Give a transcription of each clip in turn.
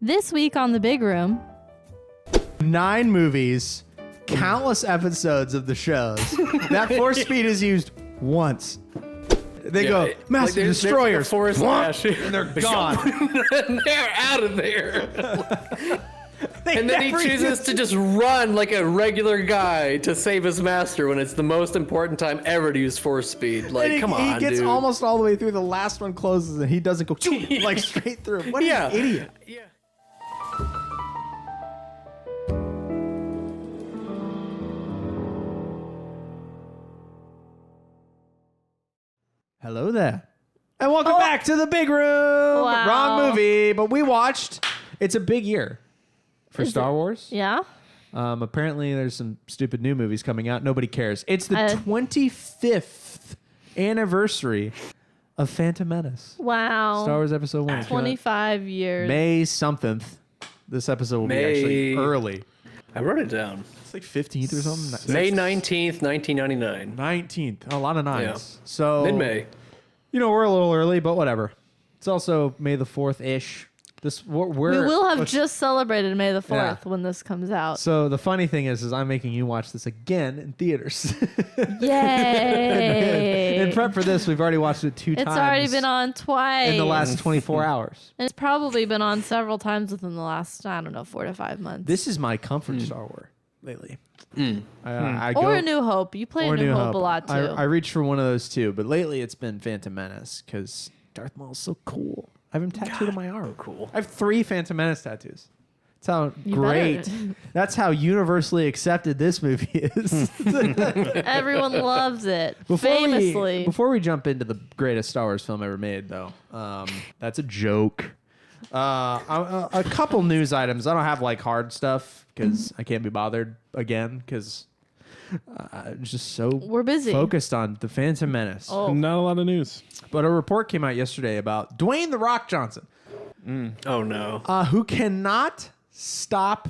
This week on The Big Room. 9 movies, countless episodes of the shows. That force speed is used once. They go, Master Destroyer, force dash, and they're gone. And they're out of there. And then he chooses to just run like a regular guy to save his master when it's the most important time ever to use force speed. Like, come on, he gets dude. almost all the way through. The last one closes, and he doesn't go like straight through. What an idiot! Yeah. Hello there, and welcome back to the big room. Wow. Wrong movie, but we watched. It's a big year for Star Wars. Yeah. Apparently, there's some stupid new movies coming out. Nobody cares. It's the 25th anniversary of Phantom Menace. Wow. Star Wars Episode 1. 25 years. May something. This episode will be actually early. I wrote it down. It's like 15th or something. May 19th, 1999. 19th. A lot of nines. Yeah. So Mid-May. You know, we're a little early, but whatever. It's also May the 4th-ish. We will have just celebrated May the 4th when this comes out. So the funny thing is I'm making you watch this again in theaters. Yay! In prep for this, we've already watched it 2 times. It's already been on twice. In the last 24 hours. And it's probably been on several times within the last, 4 to 5 months. This is my comfort Star Wars lately. I or A New Hope. You play A New Hope a lot, too. I reach for one of those, too. But lately, it's been Phantom Menace because Darth Maul's so cool. I have him tattooed on my arm. Cool. I have 3 Phantom Menace tattoos. That's how great. That's how universally accepted this movie is. Everyone loves it. Famously. Before we jump into the greatest Star Wars film ever made, though, that's a joke. A couple news items. I don't have like hard stuff because I can't be bothered again because I'm just so we're busy focused on the Phantom Menace. Oh. Not a lot of news. But a report came out yesterday about Dwayne "The Rock" Johnson. Oh no. Who cannot stop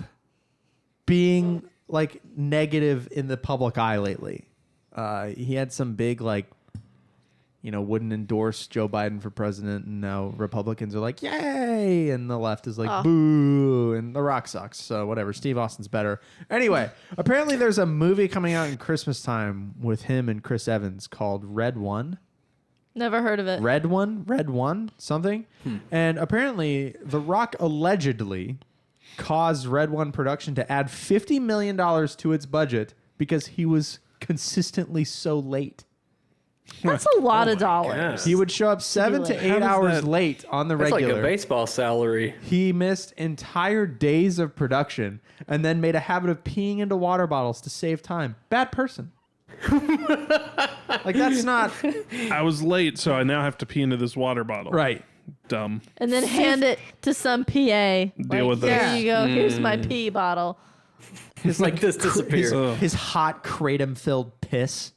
being like negative in the public eye lately. He had some big wouldn't endorse Joe Biden for president, and now Republicans are like, yay, and the left is like, boo, and The Rock sucks. So whatever, Steve Austin's better. Anyway, apparently there's a movie coming out in Christmas time with him and Chris Evans called Red One. Never heard of it. Red One, something. And apparently The Rock allegedly caused Red One production to add $50 million to its budget because he was consistently so late. That's a lot of dollars. He would show up 7 to 8 hours late on the regular. That's like a baseball salary. He missed entire days of production and then made a habit of peeing into water bottles to save time. Bad person. Like, that's not... I was late, so I now have to pee into this water bottle. Right. Dumb. And then hand it to some PA. Deal with this. Here you go. Here's my pee bottle. His, like, this disappeared. his hot kratom-filled piss.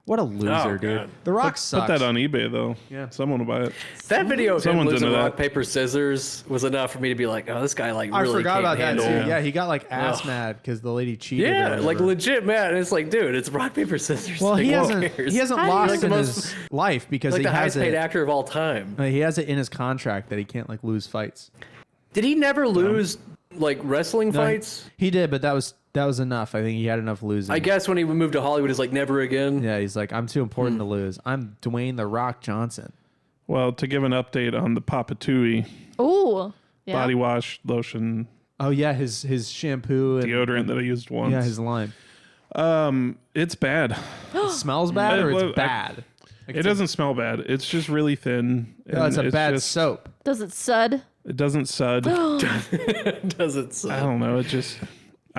What a loser, dude. God. The Rock sucks. Put that on eBay, though. Yeah. Someone will buy it. That video of him Someone's losing into rock, that. paper, scissors was enough for me to be like, oh, this guy really I forgot can't about that, handle. too. Yeah, he got, like, ass mad because the lady cheated. Yeah, or like whatever. legit mad. And it's like, dude, it's rock, paper, scissors. Well, like, he who hasn't cares? lost Like in the his life because like he the has highest paid it. actor of all time. He has it in his contract that he can't like lose fights. Did he never lose like wrestling fights? He did, but that was enough. I think he had enough losing. I guess when he moved to Hollywood, he's like, never again. Yeah, he's like, I'm too important to lose. I'm Dwayne "The Rock" Johnson. Well, to give an update on the Papatui Ooh. Yeah. body wash, lotion, Oh yeah, his shampoo and deodorant that I used once. yeah, his line. It's bad. It smells bad or it's bad. It doesn't smell bad. It's just really thin. No, it's a bad just, soap. Does it sud? It doesn't sud. Does it? I don't know. It just...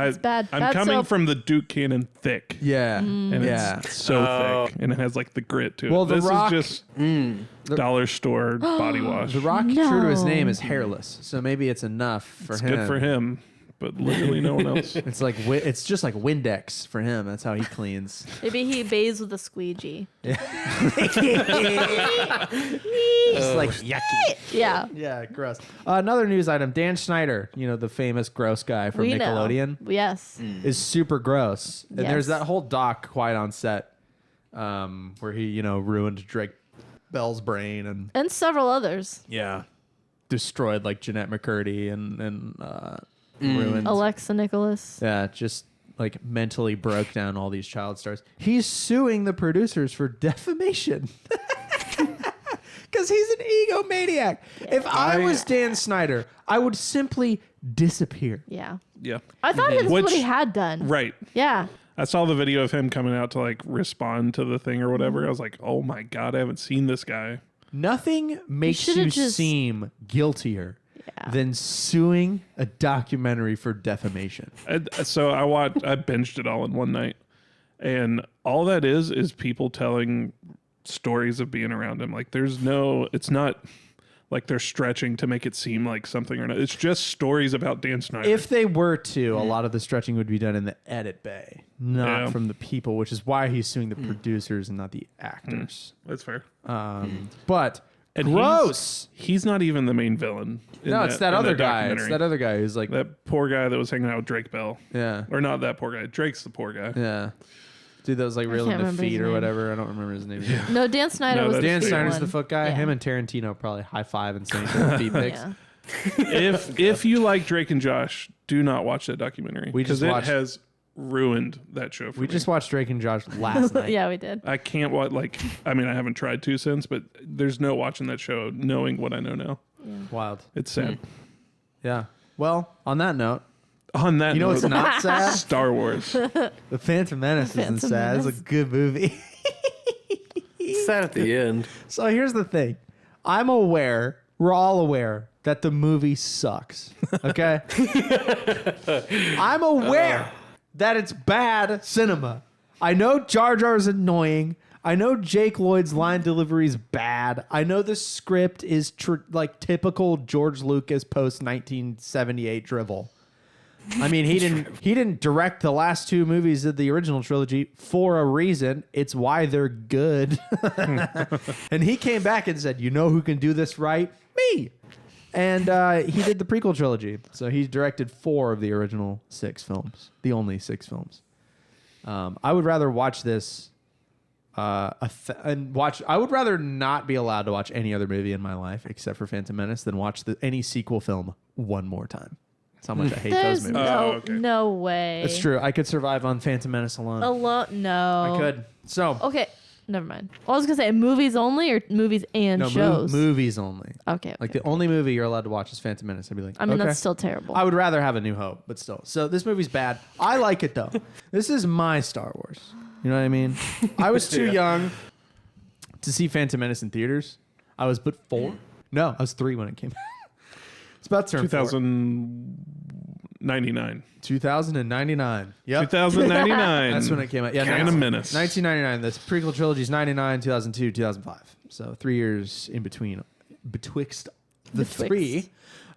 It's bad. I'm Bad coming soap. from the Duke Cannon thick. Yeah, And yeah. it's so thick. And it has like the grit to it. Well, The this Rock- is just dollar store body wash. The Rock, true to his name, is hairless, so maybe it's enough for It's him. good for him, but literally no one else. It's like it's just like Windex for him. That's how he cleans. Maybe he bathes with a squeegee. It's like yucky. Yeah. Yeah, gross. Another news item: Dan Schneider, the famous gross guy from We know. Nickelodeon, Yes. is super gross. And Yes. there's that whole doc, Quiet on Set, where he ruined Drake Bell's brain and And several others. yeah. destroyed like Jeanette McCurdy and ruined Alexa Nicholas. Yeah, just like mentally broke down all these child stars. He's suing the producers for defamation. Because he's an egomaniac. If I was Dan Snyder, I would simply disappear. Yeah. Yeah. I thought this is what he had done. Right. Yeah. I saw the video of him coming out to like respond to the thing or whatever. I was like, oh my God, I haven't seen this guy. Nothing makes you seem guiltier than suing a documentary for defamation. So I binged it all in one night. And all that is people telling stories of being around him. Like it's not like they're stretching to make it seem like something or not. It's just stories about Dan Snyder. If they were to, a lot of the stretching would be done in the edit bay, not from the people, which is why he's suing the producers and not the actors. That's fair. But gross. He's not even the main villain. No, it's that other guy. It's that other guy who's like that poor guy that was hanging out with Drake Bell. Yeah. Or not that poor guy. Drake's the poor guy. Yeah. Dude, that was like real into feet or whatever. I don't remember his name. Yeah. No, Dan Snyder was Dan the Snyder's one. the foot guy. Yeah. Him and Tarantino probably high five and saying feet pics. Yeah. If you like Drake and Josh, do not watch that documentary. Because it has ruined that show for me. We just watched Drake and Josh last night. Yeah, we did. I can't watch, I haven't tried to since, but there's no watching that show knowing what I know now. Yeah. Wild. It's sad. Yeah. Well, on that note, you know what's not sad? Star Wars. The Phantom Menace isn't sad. It's a good movie. Sad at the end. So here's the thing. We're all aware that the movie sucks. Okay? I'm aware that it's bad cinema. I know Jar Jar is annoying. I know Jake Lloyd's line delivery is bad. I know the script is like typical George Lucas post 1978 drivel. I mean, he didn't direct the last two movies of the original trilogy for a reason. It's why they're good. And he came back and said, "You know who can do this right? Me." And he did the prequel trilogy. So he directed 4 of the original 6 films, the only 6 films. I would rather watch this I would rather not be allowed to watch any other movie in my life except for Phantom Menace than watch any sequel film one more time. That's how much I hate those movies. No way. It's true. I could survive on Phantom Menace alone. No. I could. So okay, never mind. Well, I was gonna say movies only or movies and shows. Movies only. Okay. Like the only movie you're allowed to watch is Phantom Menace. I'd be like, I mean, okay. that's still terrible. I would rather have A New Hope, but still. So this movie's bad. I like it though. This is my Star Wars. You know what I mean? I was too young to see Phantom Menace in theaters. I was but 4. No, I was 3 when it came out. It's about to turn 2099. 2099. Yep. 2099. That's when it came out. Yeah, Phantom Menace. 1999. This prequel trilogy is 99, 2002, 2005. So 3 years in betwixt the 3.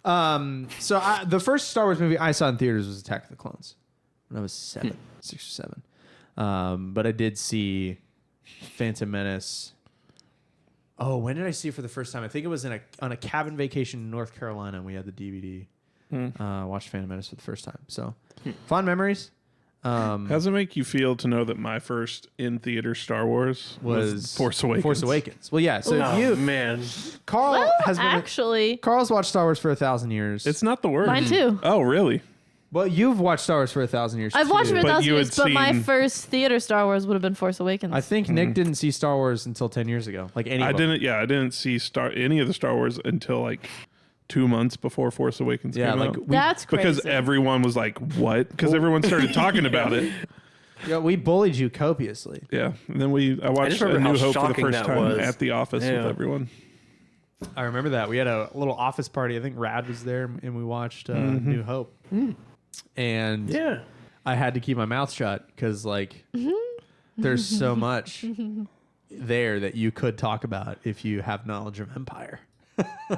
The first Star Wars movie I saw in theaters was Attack of the Clones when I was 6 or 7. But I did see Phantom Menace. Oh, when did I see it for the first time? I think it was on a cabin vacation in North Carolina, and we had the DVD. Watched Phantom Menace for the first time. So, fond memories. How does it make you feel to know that my first in-theater Star Wars was Force Awakens? Force Awakens. Well, yeah. So man, Carl has been actually. Carl's watched Star Wars for 1,000 years. It's not the word. Mine too. Oh, really? Well, you've watched Star Wars for 1,000 years. I've watched it for But 1,000 you years, had but my seen- first theater Star Wars would have been Force Awakens. I think Nick didn't see Star Wars until 10 years ago. Like any. I didn't see any of the Star Wars until like 2 months before Force Awakens came out. That's crazy. Because everyone was like, "What?" Because everyone started talking about it. Yeah, we bullied you copiously. Yeah, and then I watched remember A how New Hope for the shocking first that time was. at the office with everyone. I remember that. We had a little office party. I think Rad was there, and we watched New Hope. And yeah, I had to keep my mouth shut because, like, there's so much there that you could talk about if you have knowledge of Empire.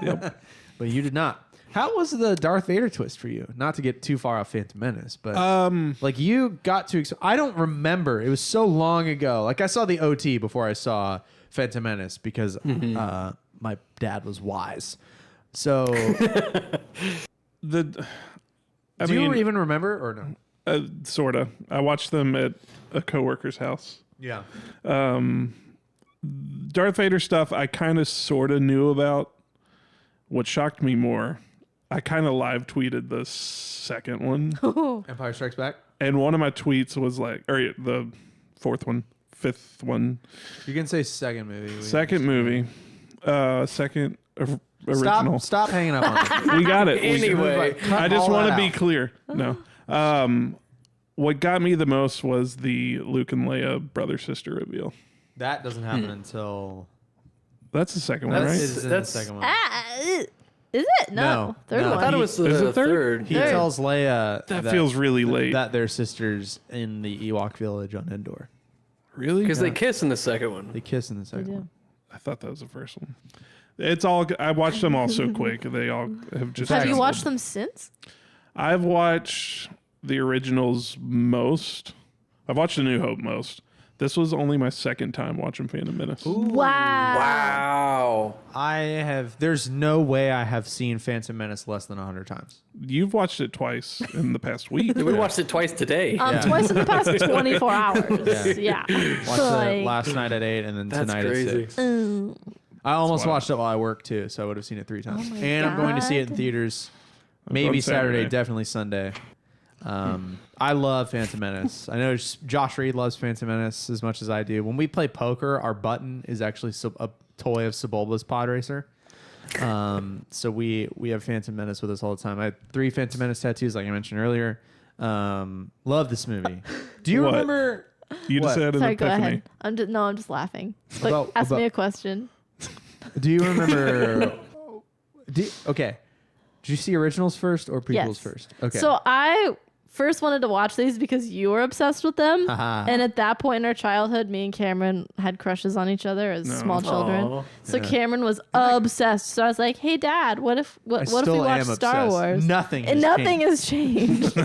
Yep. But you did not. How was the Darth Vader twist for you? Not to get too far off Phantom Menace, but like you got to. I don't remember. It was so long ago. Like I saw the OT before I saw Phantom Menace because my dad was wise. So Do you even remember or no? Sorta. I watched them at a coworker's house. Yeah. Darth Vader stuff I kind of sort of knew about what shocked me more, I kind of live tweeted the second one. Empire Strikes Back. And one of my tweets was like, or the fifth one. You can say second movie. Second movie. Second original. Stop hanging up on me. We got it. Anyway, I just want to be out. clear. No. What got me the most was the Luke and Leia brother-sister reveal. That doesn't happen until... That's the second one, right? That's the second one. Is it? No. Third no. one. I thought it was Is the it third? third. He tells Leia That feels really late. that they're sisters in the Ewok village on Endor. Really? Because they kiss in the second one. They kiss in the second Yeah. one. I thought that was the first one. It's all. I watched them all so quick. They all have just. Have you canceled. watched them since? I've watched the originals most. I've watched A New Hope most. This was only my second time watching Phantom Menace. Wow. Wow. I have... There's no way I have seen Phantom Menace less than 100 times. You've watched it twice in the past week. We watched it twice today. Twice in the past 24 hours. Yeah. Watched it last night at 8 and then That's tonight crazy. at 6. I almost watched it while I worked too, so I would have seen it 3 times. my And I'm going to see it in God. theaters. on Maybe Saturday, Saturday. definitely Sunday. I love Phantom Menace. I know Josh Reed loves Phantom Menace as much as I do. When we play poker, our button is actually a toy of Sebulba's Pod Racer. So we have Phantom Menace with us all the time. I have 3 Phantom Menace tattoos, like I mentioned earlier. Love this movie. Do you What? remember? You just What? had an Sorry, go epiphany. ahead. I'm just laughing. But ask me a question. Do you remember? Okay. Did you see originals first or prequels Yes. first? Okay. So I first wanted to watch these because you were obsessed with them. Haha. And at that point in our childhood, me and Cameron had crushes on each other as small children. Aw. So Cameron was obsessed. So I was like, "Hey, Dad, what if I we still watch am Star obsessed. Wars?" Nothing. And has nothing changed. has changed.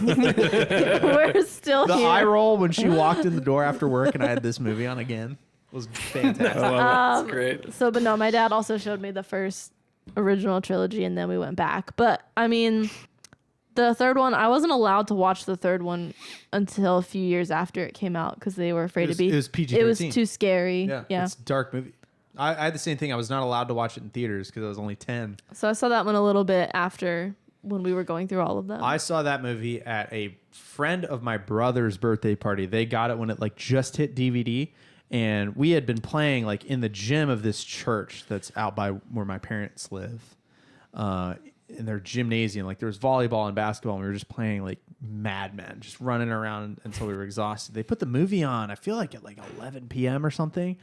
We're still The here. eye roll when she walked in the door after work and I had this movie on again was fantastic. I love That's great. So, but no, my dad also showed me the first original trilogy, and then we went back. But I mean, the third one, I wasn't allowed to watch the third one until a few years after it came out because they were afraid It was- to be. it was PG-13. It was too scary. Yeah. It's a dark movie. I had the same thing. I was not allowed to watch it in theaters because I was only 10. So I saw that one a little bit after when we were going through all of them. I saw that movie at a friend of my brother's birthday party. They got it when it like just hit DVD. And we had been playing like in the gym of this church that's out by where my parents live, in their gymnasium. Like there was volleyball and basketball, and we were just playing like madmen, just running around until we were exhausted. They put the movie on, I feel like at like 11 p.m. or something.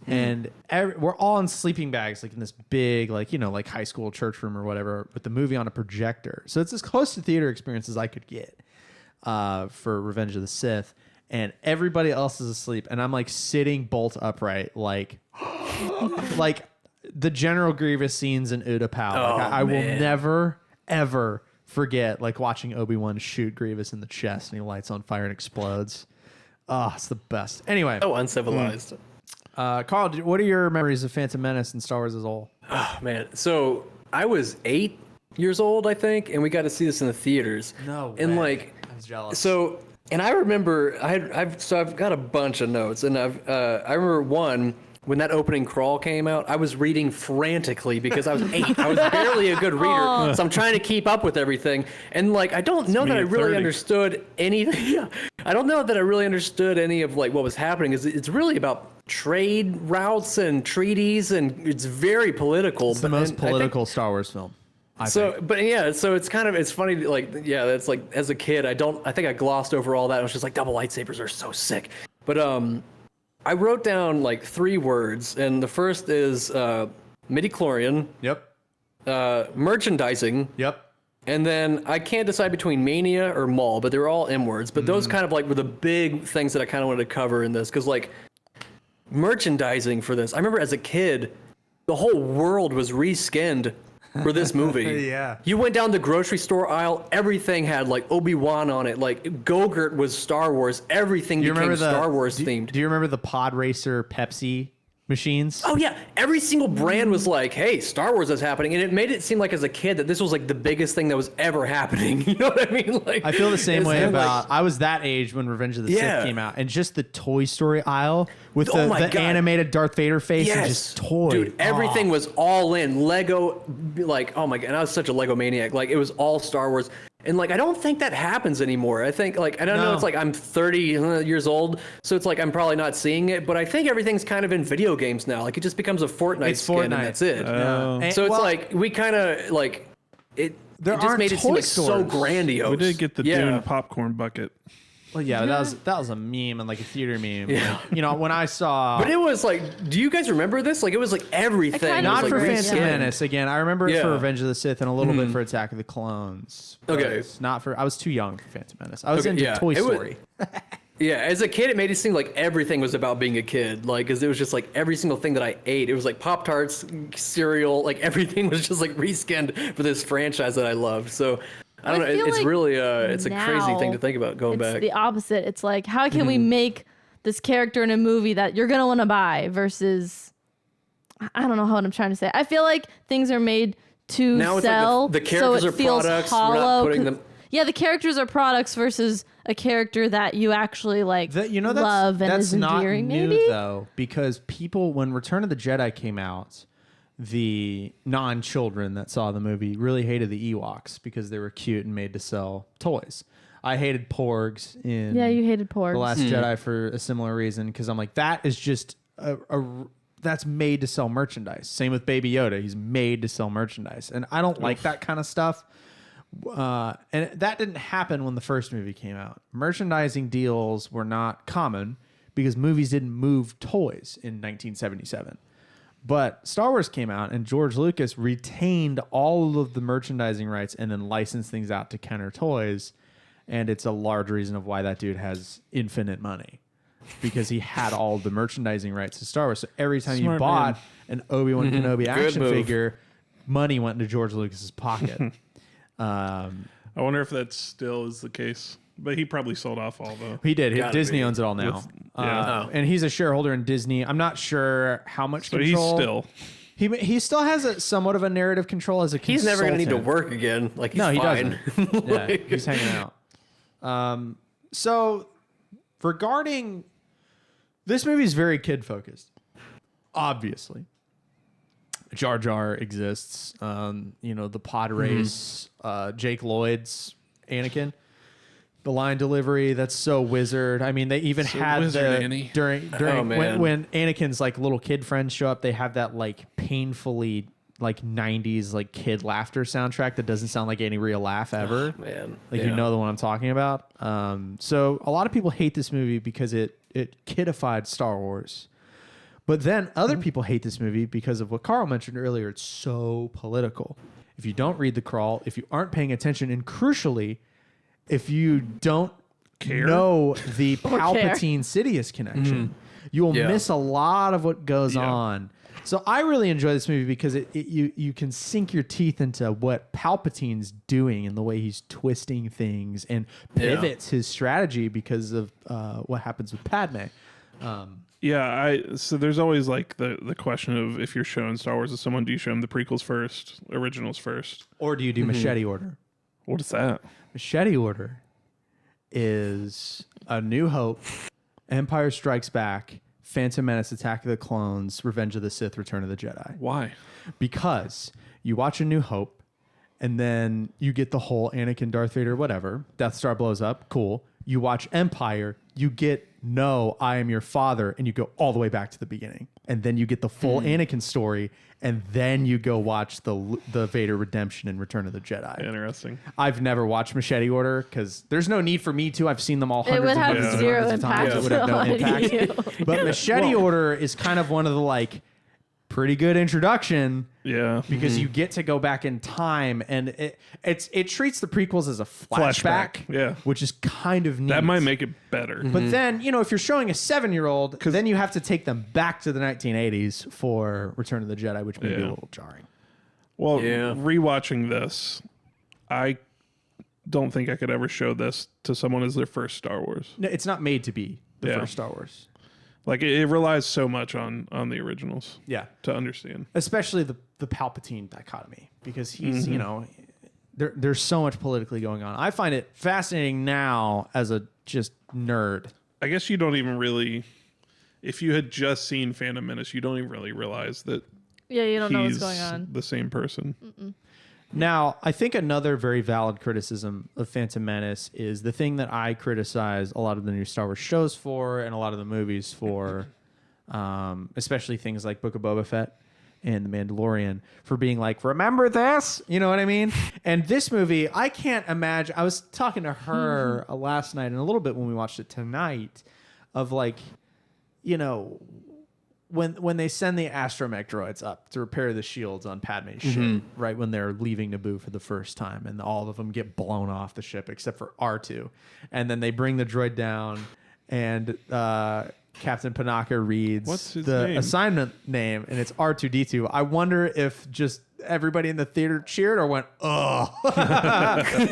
And we're all in sleeping bags, like in this big, like, you know, like high school church room or whatever, with the movie on a projector. So it's as close to theater experience as I could get for Revenge of the Sith. And everybody else is asleep, and I'm like sitting bolt upright, like the General Grievous scenes in Utapau. Like, I will never ever forget like watching Obi-Wan shoot Grievous in the chest, and he lights on fire and explodes. Oh, it's the best. Anyway, So uncivilized. Carl, what are your memories of Phantom Menace and Star Wars as a whole? Oh, man. So I was 8 years old, I think, and we got to see this in the theaters. And like, I was jealous. so, and I remember I've got a bunch of notes, and I remember one when that opening crawl came out. I was reading frantically because I was 8. I was barely a good reader, so I'm trying to keep up with everything. And like, I don't know me that I at really 30. understood anything. Yeah, I don't know that I really understood any of like what was happening. It's really about trade routes and treaties, and it's very political. It's the most political Star Wars film. I think. But yeah, so it's kind of, it's funny, like, yeah, that's like, as a kid, I think I glossed over all that. I was just like, double lightsabers are so sick. But I wrote down like 3 words, and the first is midichlorian, Yep. merchandising, Yep. and then I can't decide between mania or mall, but they were all M words. But those kind of like were the big things that I kind of wanted to cover in this, because like merchandising for this, I remember as a kid, the whole world was reskinned for this movie. Yeah. You went down the grocery store aisle, everything had like Obi-Wan on it, like Go-Gurt was Star Wars, everything became Star Wars themed. Do you remember the Pod Racer Pepsi machines. Oh yeah, every single brand was like, "Hey, Star Wars is happening," and it made it seem like as a kid that this was like the biggest thing that was ever happening. You know what I mean? Like, I feel the same way like, about. I was that age when Revenge of the Yeah. Sith came out, and just the Toy Story aisle with Oh the my God. animated Darth Vader face and just toys. Dude, everything was all in Lego. Like, oh my God, and I was such a Lego maniac. Like, it was all Star Wars. And like, I don't think that happens anymore. I think like, I don't know. It's like I'm 30 years old, so it's like I'm probably not seeing it. But I think everything's kind of in video games now. Like, it just becomes a Fortnite skin, and that's it. And- So it's well, like we kind of like it. There It just aren't made it seem toy like so stores. grandiose. We did get the Dune popcorn bucket. Well, yeah, that was a meme and like a theater meme. Yeah. Like, you know, when I saw, But it was like, do you guys remember this? Like, it was like everything. kind It of was, not like, for remember, Phantom yeah. Menace again. I remember it Yeah. for Revenge of the Sith and a little bit for Attack of the Clones. But Okay. not for. I was too young for Phantom Menace. I was Okay, into yeah. Toy It was- Story. Yeah, as a kid, it made it seem like everything was about being a kid. Like, cause it was just like every single thing that I ate. It was like Pop-Tarts, cereal, like everything was just like reskinned for this franchise that I loved. So I don't know. feel It's like really, it's a crazy thing to now think about going It's back. the opposite. It's like, how can we make this character in a movie that you're gonna want to buy versus, I don't know what I'm trying to say. I feel like things are made to Now it's like sell, the characters so are it feels products, we're not hollow. putting them- Yeah, the characters are products versus a character that you actually like That that's, love and that's is not endearing. new Maybe though, because people when Return of the Jedi came out, the non-children that saw the movie really hated the Ewoks because they were cute and made to sell toys. I hated Porgs in yeah, you hated Porgs. The Last Jedi for a similar reason because I'm like that is just that's made to sell merchandise. Same with Baby Yoda, he's made to sell merchandise, and I don't like that kind of stuff. And that didn't happen when the first movie came out. Merchandising deals were not common because movies didn't move toys in 1977. But Star Wars came out and George Lucas retained all of the merchandising rights and then licensed things out to Kenner Toys. And it's a large reason of why that dude has infinite money because he had all of the merchandising rights to Star Wars. So every time Smart you bought man. an Obi-Wan Kenobi action move. figure, money went into George Lucas's pocket. I wonder if that still is the case. But he probably sold off all the. He did. Gotta Disney be. owns it all now. Yeah. And he's a shareholder in Disney. I'm not sure how much So he's control. still. He still has somewhat of a narrative control as a He's never going to need to consultant. work again. Like, he's No, he fine. doesn't. Yeah, he's hanging out. So regarding this movie is very kid focused. Obviously, Jar Jar exists. You know, the pod race. Jake Lloyd's Anakin. The line delivery, that's so wizard. I mean, they even So had wizard, the Annie. during man. when Anakin's like little kid friends show up, they have that like painfully like 90s like kid laughter soundtrack that doesn't sound like any real laugh ever. Man. Like Yeah. you know the one I'm talking about. So a lot of people hate this movie because it kidified Star Wars. But then other people hate this movie because of what Carl mentioned earlier. It's so political. If you don't read the crawl, if you aren't paying attention, and crucially, if you don't know the Palpatine Sidious connection, you will Yeah. miss a lot of what goes Yeah. on. So I really enjoy this movie because you can sink your teeth into what Palpatine's doing and the way he's twisting things and pivots his strategy because of what happens with Padme. Yeah, so there's always like the question of if you're showing Star Wars to someone, do you show them the prequels first, originals first? Or do you do Machete Order? What is that? Machete Order is A New Hope, Empire Strikes Back, Phantom Menace, Attack of the Clones, Revenge of the Sith, Return of the Jedi. Why? Because you watch A New Hope, and then you get the whole Anakin, Darth Vader, whatever. Death Star blows up, cool. You watch Empire, you get No, I Am Your Father, and you go all the way back to the beginning. And then you get the full Anakin story, and then you go watch the Vader redemption and Return of the Jedi. Interesting. I've never watched Machete Order because there's no need for me to. I've seen them all It hundreds would and have hundreds and zero hundreds of times. impact It would have no on impact. you. But Machete Order is kind of one of the like pretty good introduction Yeah. because you get to go back in time and it treats the prequels as a flashback, Yeah. which is kind of neat. That might make it better. But then, you know, if you're showing a 7-year-old, then you have to take them back to the 1980s for Return of the Jedi, which may be a Yeah. little jarring. Well, Yeah. rewatching this, I don't think I could ever show this to someone as their first Star Wars. No, it's not made to be the Yeah. first Star Wars. Like it relies so much on the originals. Yeah. To understand. Especially the Palpatine dichotomy, because he's, you know, there's so much politically going on. I find it fascinating now as a just nerd. I guess you don't even really, if you had just seen Phantom Menace, you don't even really realize that Yeah, you don't know what's he's going on. the same person. Now, I think another very valid criticism of Phantom Menace is the thing that I criticize a lot of the new Star Wars shows for and a lot of the movies for, especially things like Book of Boba Fett and The Mandalorian, for being like, remember this? You know what I mean? And this movie, I can't imagine. I was talking to her last night and a little bit when we watched it tonight of like, you know, when they send the astromech droids up to repair the shields on Padme's ship, right when they're leaving Naboo for the first time, and all of them get blown off the ship except for R2, and then they bring the droid down, and Captain Panaka reads the name? assignment name, and it's R2D2. I wonder if just everybody in the theater cheered or went, oh.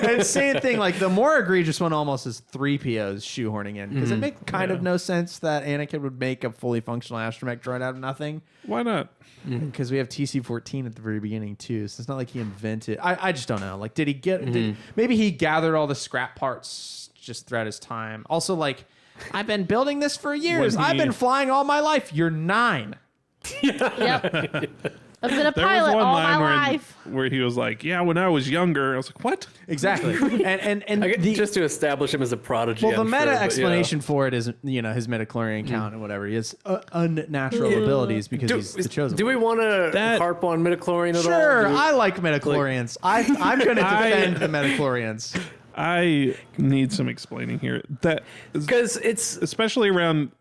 And same thing, like the more egregious one almost is 3PO's shoehorning in, because it makes kind of no sense that Anakin would make a fully functional astromech droid out of nothing. Why not? Because we have TC-14 at the very beginning too, so it's not like he invented. I just don't know. Like, did he get? Maybe he gathered all the scrap parts just throughout his time. Also, like, I've been building this for years. I've been flying all my life. You're 9. Yep. I've been a There was pilot one all line my life. where he was like, "Yeah, when I was younger," I was like, "What?" Exactly. And Just to establish him as a prodigy. well, the I'm meta sure, but, explanation for it is, you know, his midichlorian count and whatever. He has unnatural abilities because he's the chosen. Do we want to harp on midichlorian at all? Sure, Do we- I like midichlorians. I'm going to defend the midichlorians. I need some explaining here. That Because it's especially around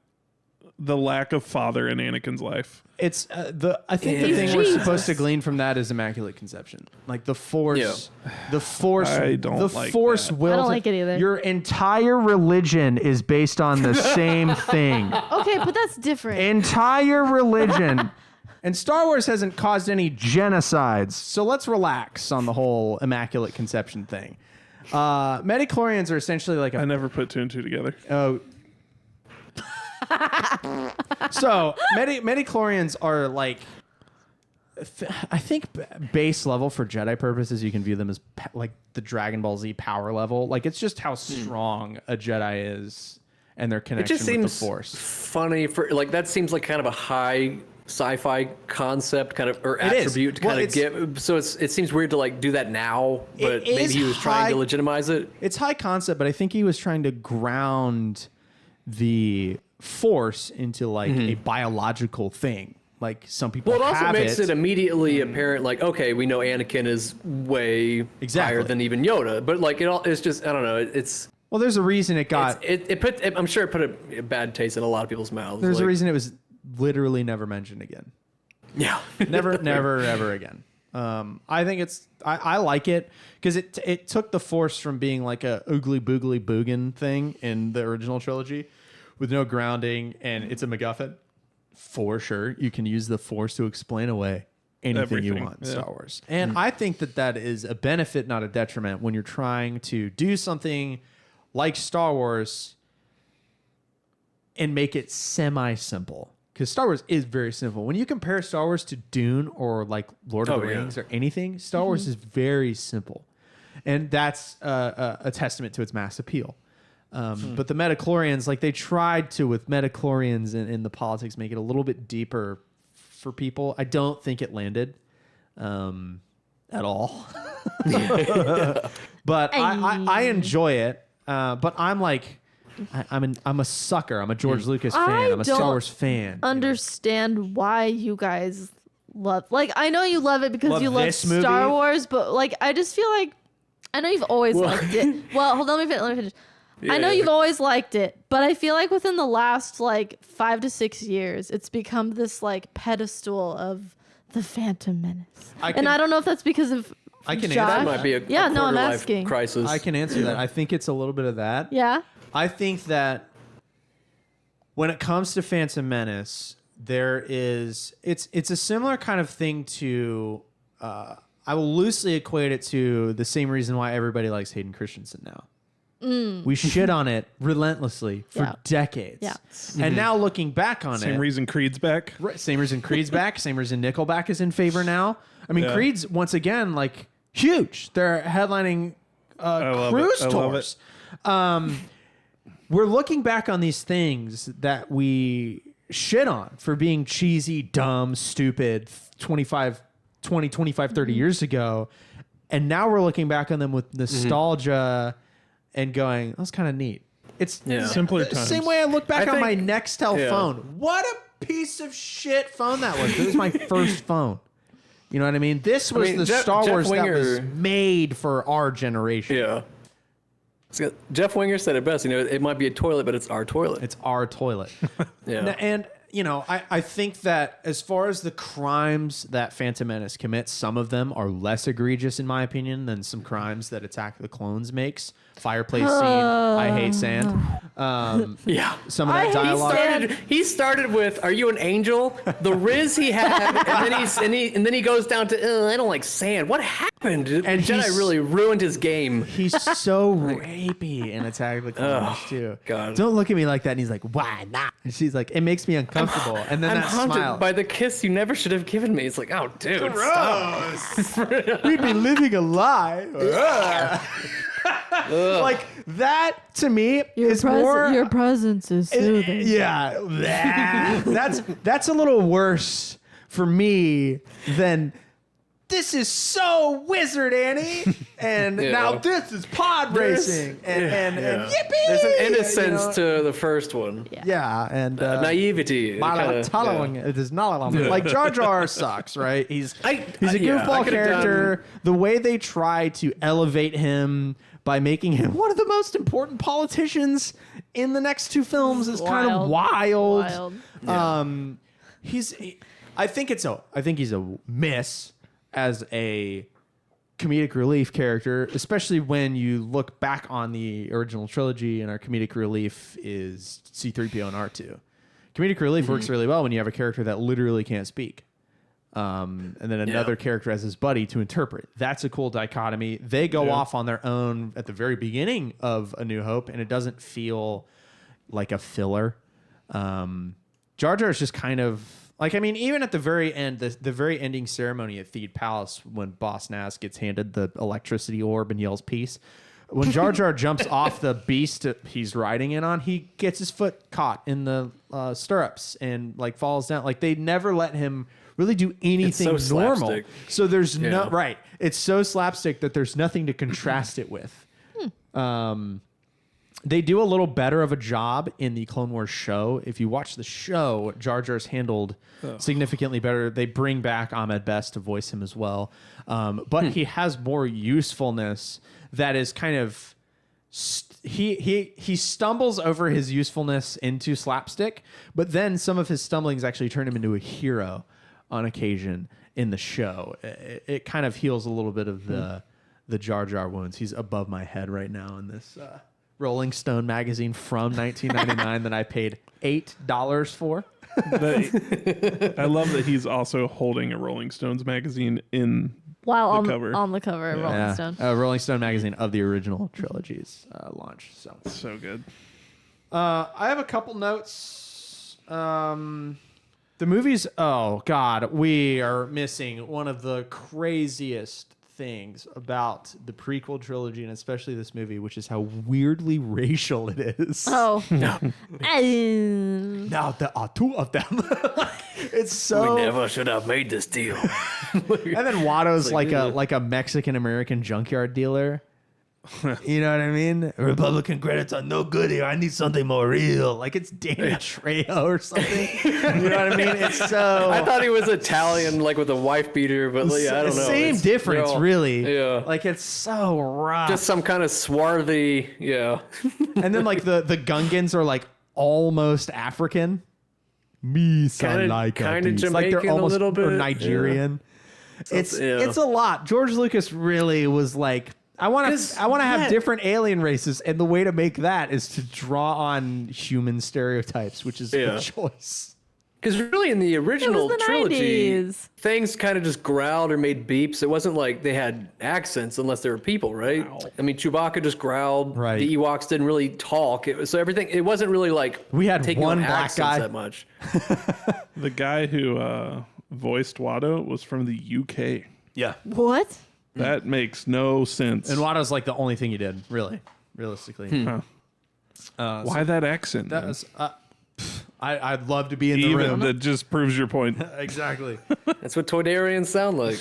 the lack of father in Anakin's life. It's I think the He's thing we're Jesus. supposed to glean from that is immaculate conception. Like the force, the force, I don't the like force that. will. I don't like it either. Your entire religion is based on the same thing. Okay, but that's different. Entire religion. And Star Wars hasn't caused any genocides, so let's relax on the whole immaculate conception thing. Midichlorians are essentially like I never put 2 and 2 together. Oh. So, midichlorians are like, I think base level for Jedi purposes, you can view them as like the Dragon Ball Z power level. Like, it's just how strong a Jedi is and their it connection just with the seems Force. funny for like that seems like kind of a high sci-fi concept kind of or It is. attribute to Well, kind of get. So it seems weird to like do that now, but It maybe is he was trying high- to legitimize it. It's high concept, but I think he was trying to ground the Force into like a biological thing. Like some people Well, it also have makes it immediately apparent, like, okay, we know Anakin is way Exactly. higher than even Yoda, but like it's just I don't know, it's Well, there's a reason it got. I'm sure it put a bad taste in a lot of people's mouths. There's a like, reason it was literally never mentioned again. Yeah, Never, ever again. I think I like it because it took the Force from being like a oogly boogly boogin thing in the original trilogy with no grounding, and it's a MacGuffin. For sure, you can use the Force to explain away anything you Everything, want in yeah. Star Wars. And I think that is a benefit, not a detriment, when you're trying to do something like Star Wars and make it semi-simple. Because Star Wars is very simple. When you compare Star Wars to Dune or like Lord of the yeah. Rings or anything, Star Wars is very simple. And that's a testament to its mass appeal. But the midichlorians, like they tried to, with midichlorians in the politics, make it a little bit deeper for people. I don't think it landed at all. But I enjoy it. But I'm like, I'm a sucker. I'm a George Lucas fan. I'm a Star don't Wars fan. Understand why you guys love, like, I know you love it because Love you love this movie? Star Wars, but like I just feel like I know you've always liked it. Well, hold on, let me finish. I know you've always liked it, but I feel like within the last like 5 to 6 years, it's become this like pedestal of the Phantom Menace. And I don't know if that's because of I can Josh. answer that might be a Yeah, no, I'm quarter-life asking. crisis. I can answer that. I think it's a little bit of that. Yeah. I think that when it comes to Phantom Menace, it's a similar kind of thing to I will loosely equate it to the same reason why everybody likes Hayden Christensen now. We shit on it relentlessly for decades. Yeah. And now looking back on Same it, reason Creed's back. right, same reason Creed's back, same reason Nickelback is in favor now. I mean, Yeah. Creed's once again like huge. They're headlining cruise I love it. tours. We're looking back on these things that we shit on for being cheesy, dumb, stupid 20, 25, 30 years ago. And now we're looking back on them with nostalgia and going, that's kind of neat. It's Simpler the times. same way I look back on my think- Nextel phone. What a piece of shit phone that was. It was my first phone. You know what I mean? This was the Star Wars that was made for our generation. Yeah. Jeff Winger said it best. It might be a toilet, but it's our toilet. It's our toilet. Yeah. And, I think that as far as the crimes that Phantom Menace commits, some of them are less egregious, in my opinion, than some crimes that Attack of the Clones makes. Fireplace scene, I hate sand. Yeah. Some of that dialogue. He started with, "Are you an angel?" The riz he had, and then he goes down to, "I don't like sand." What happened? And Jedi really ruined his game. He's so rapey in Attack of the Clones too. God. Don't look at me like that. And he's like, "Why not?" And she's like, "It makes me uncomfortable." And then I'm that haunted smile. by the kiss you never should have given me. It's like, oh, dude, stop. We'd be living a lie. Like that to me is more. Your presence is soothing. Yeah, that's a little worse for me than this is so Wizard Annie, and now this is pod racing, and yippee! There's an innocence to the first one. Yeah, and Naivety. it is not like Jar Jar sucks, right? He's a goofball I could've character. The way they try to elevate him by making him one of the most important politicians in the next two films is kind of wild. I think he's a miss as a comedic relief character, especially when you look back on the original trilogy and our comedic relief is C-3PO and R2. Comedic relief works really well when you have a character that literally can't speak. And then another character as his buddy to interpret. That's a cool dichotomy. They go off on their own at the very beginning of A New Hope, and it doesn't feel like a filler. Jar Jar is just kind of like, I mean, even at the very end, the very ending ceremony at Theed Palace, when Boss Nass gets handed the electricity orb and yells peace, when Jar Jar jumps off the beast he's riding in on, he gets his foot caught in the stirrups and like falls down. Like they never let him really do anything normal. Slapstick. So there's no right. It's so slapstick that there's nothing to contrast it with. They do a little better of a job in the Clone Wars show. If you watch the show, Jar Jar's handled significantly better. They bring back Ahmed Best to voice him as well. But he has more usefulness that is kind of... He stumbles over his usefulness into slapstick, but then some of his stumblings actually turn him into a hero on occasion in the show. It kind of heals a little bit of the Jar Jar wounds. He's above my head right now in this Rolling Stone magazine from 1999 that I paid $8 for. I love that he's also holding a Rolling Stones magazine in While the cover. on the cover of Rolling Stone. Rolling Stone magazine of the original trilogy's launch. So good. I have a couple notes. The movies, oh God, we are missing one of the craziest things about the prequel trilogy and especially this movie, which is how weirdly racial it is. Oh. Now there are two of them. It's so... We never should have made this deal. And then Watto's like a Mexican American junkyard dealer. You know what I mean? Republican credits are no good here. I need something more real. Like it's Danny Trejo or something. You know what I mean? It's so... I thought he was Italian, like with a wife beater, but I don't know. Same difference, really. Yeah. Like it's so rough. Just some kind of swarthy, And then like the Gungans are like almost African. Kinda Jamaican like they're almost, a little bit. or Nigerian. Yeah. It's a lot. George Lucas really was like, I want to have different alien races, and the way to make that is to draw on human stereotypes, which is a choice. Because really, in the original the trilogy, 90s. things kind of just growled or made beeps. It wasn't like they had accents unless they were people, right? Wow. I mean, Chewbacca just growled. Right. The Ewoks didn't really talk. So everything. It wasn't really like We had taking one on black accents guy. that much. The guy who voiced Watto was from the UK. Yeah. What? That makes no sense. And Watto's like the only thing he did, really, realistically. Huh. Why that accent? That man? was, I'd love to be in the Even room. that just proves your point. Exactly. That's what Toydarians sound like.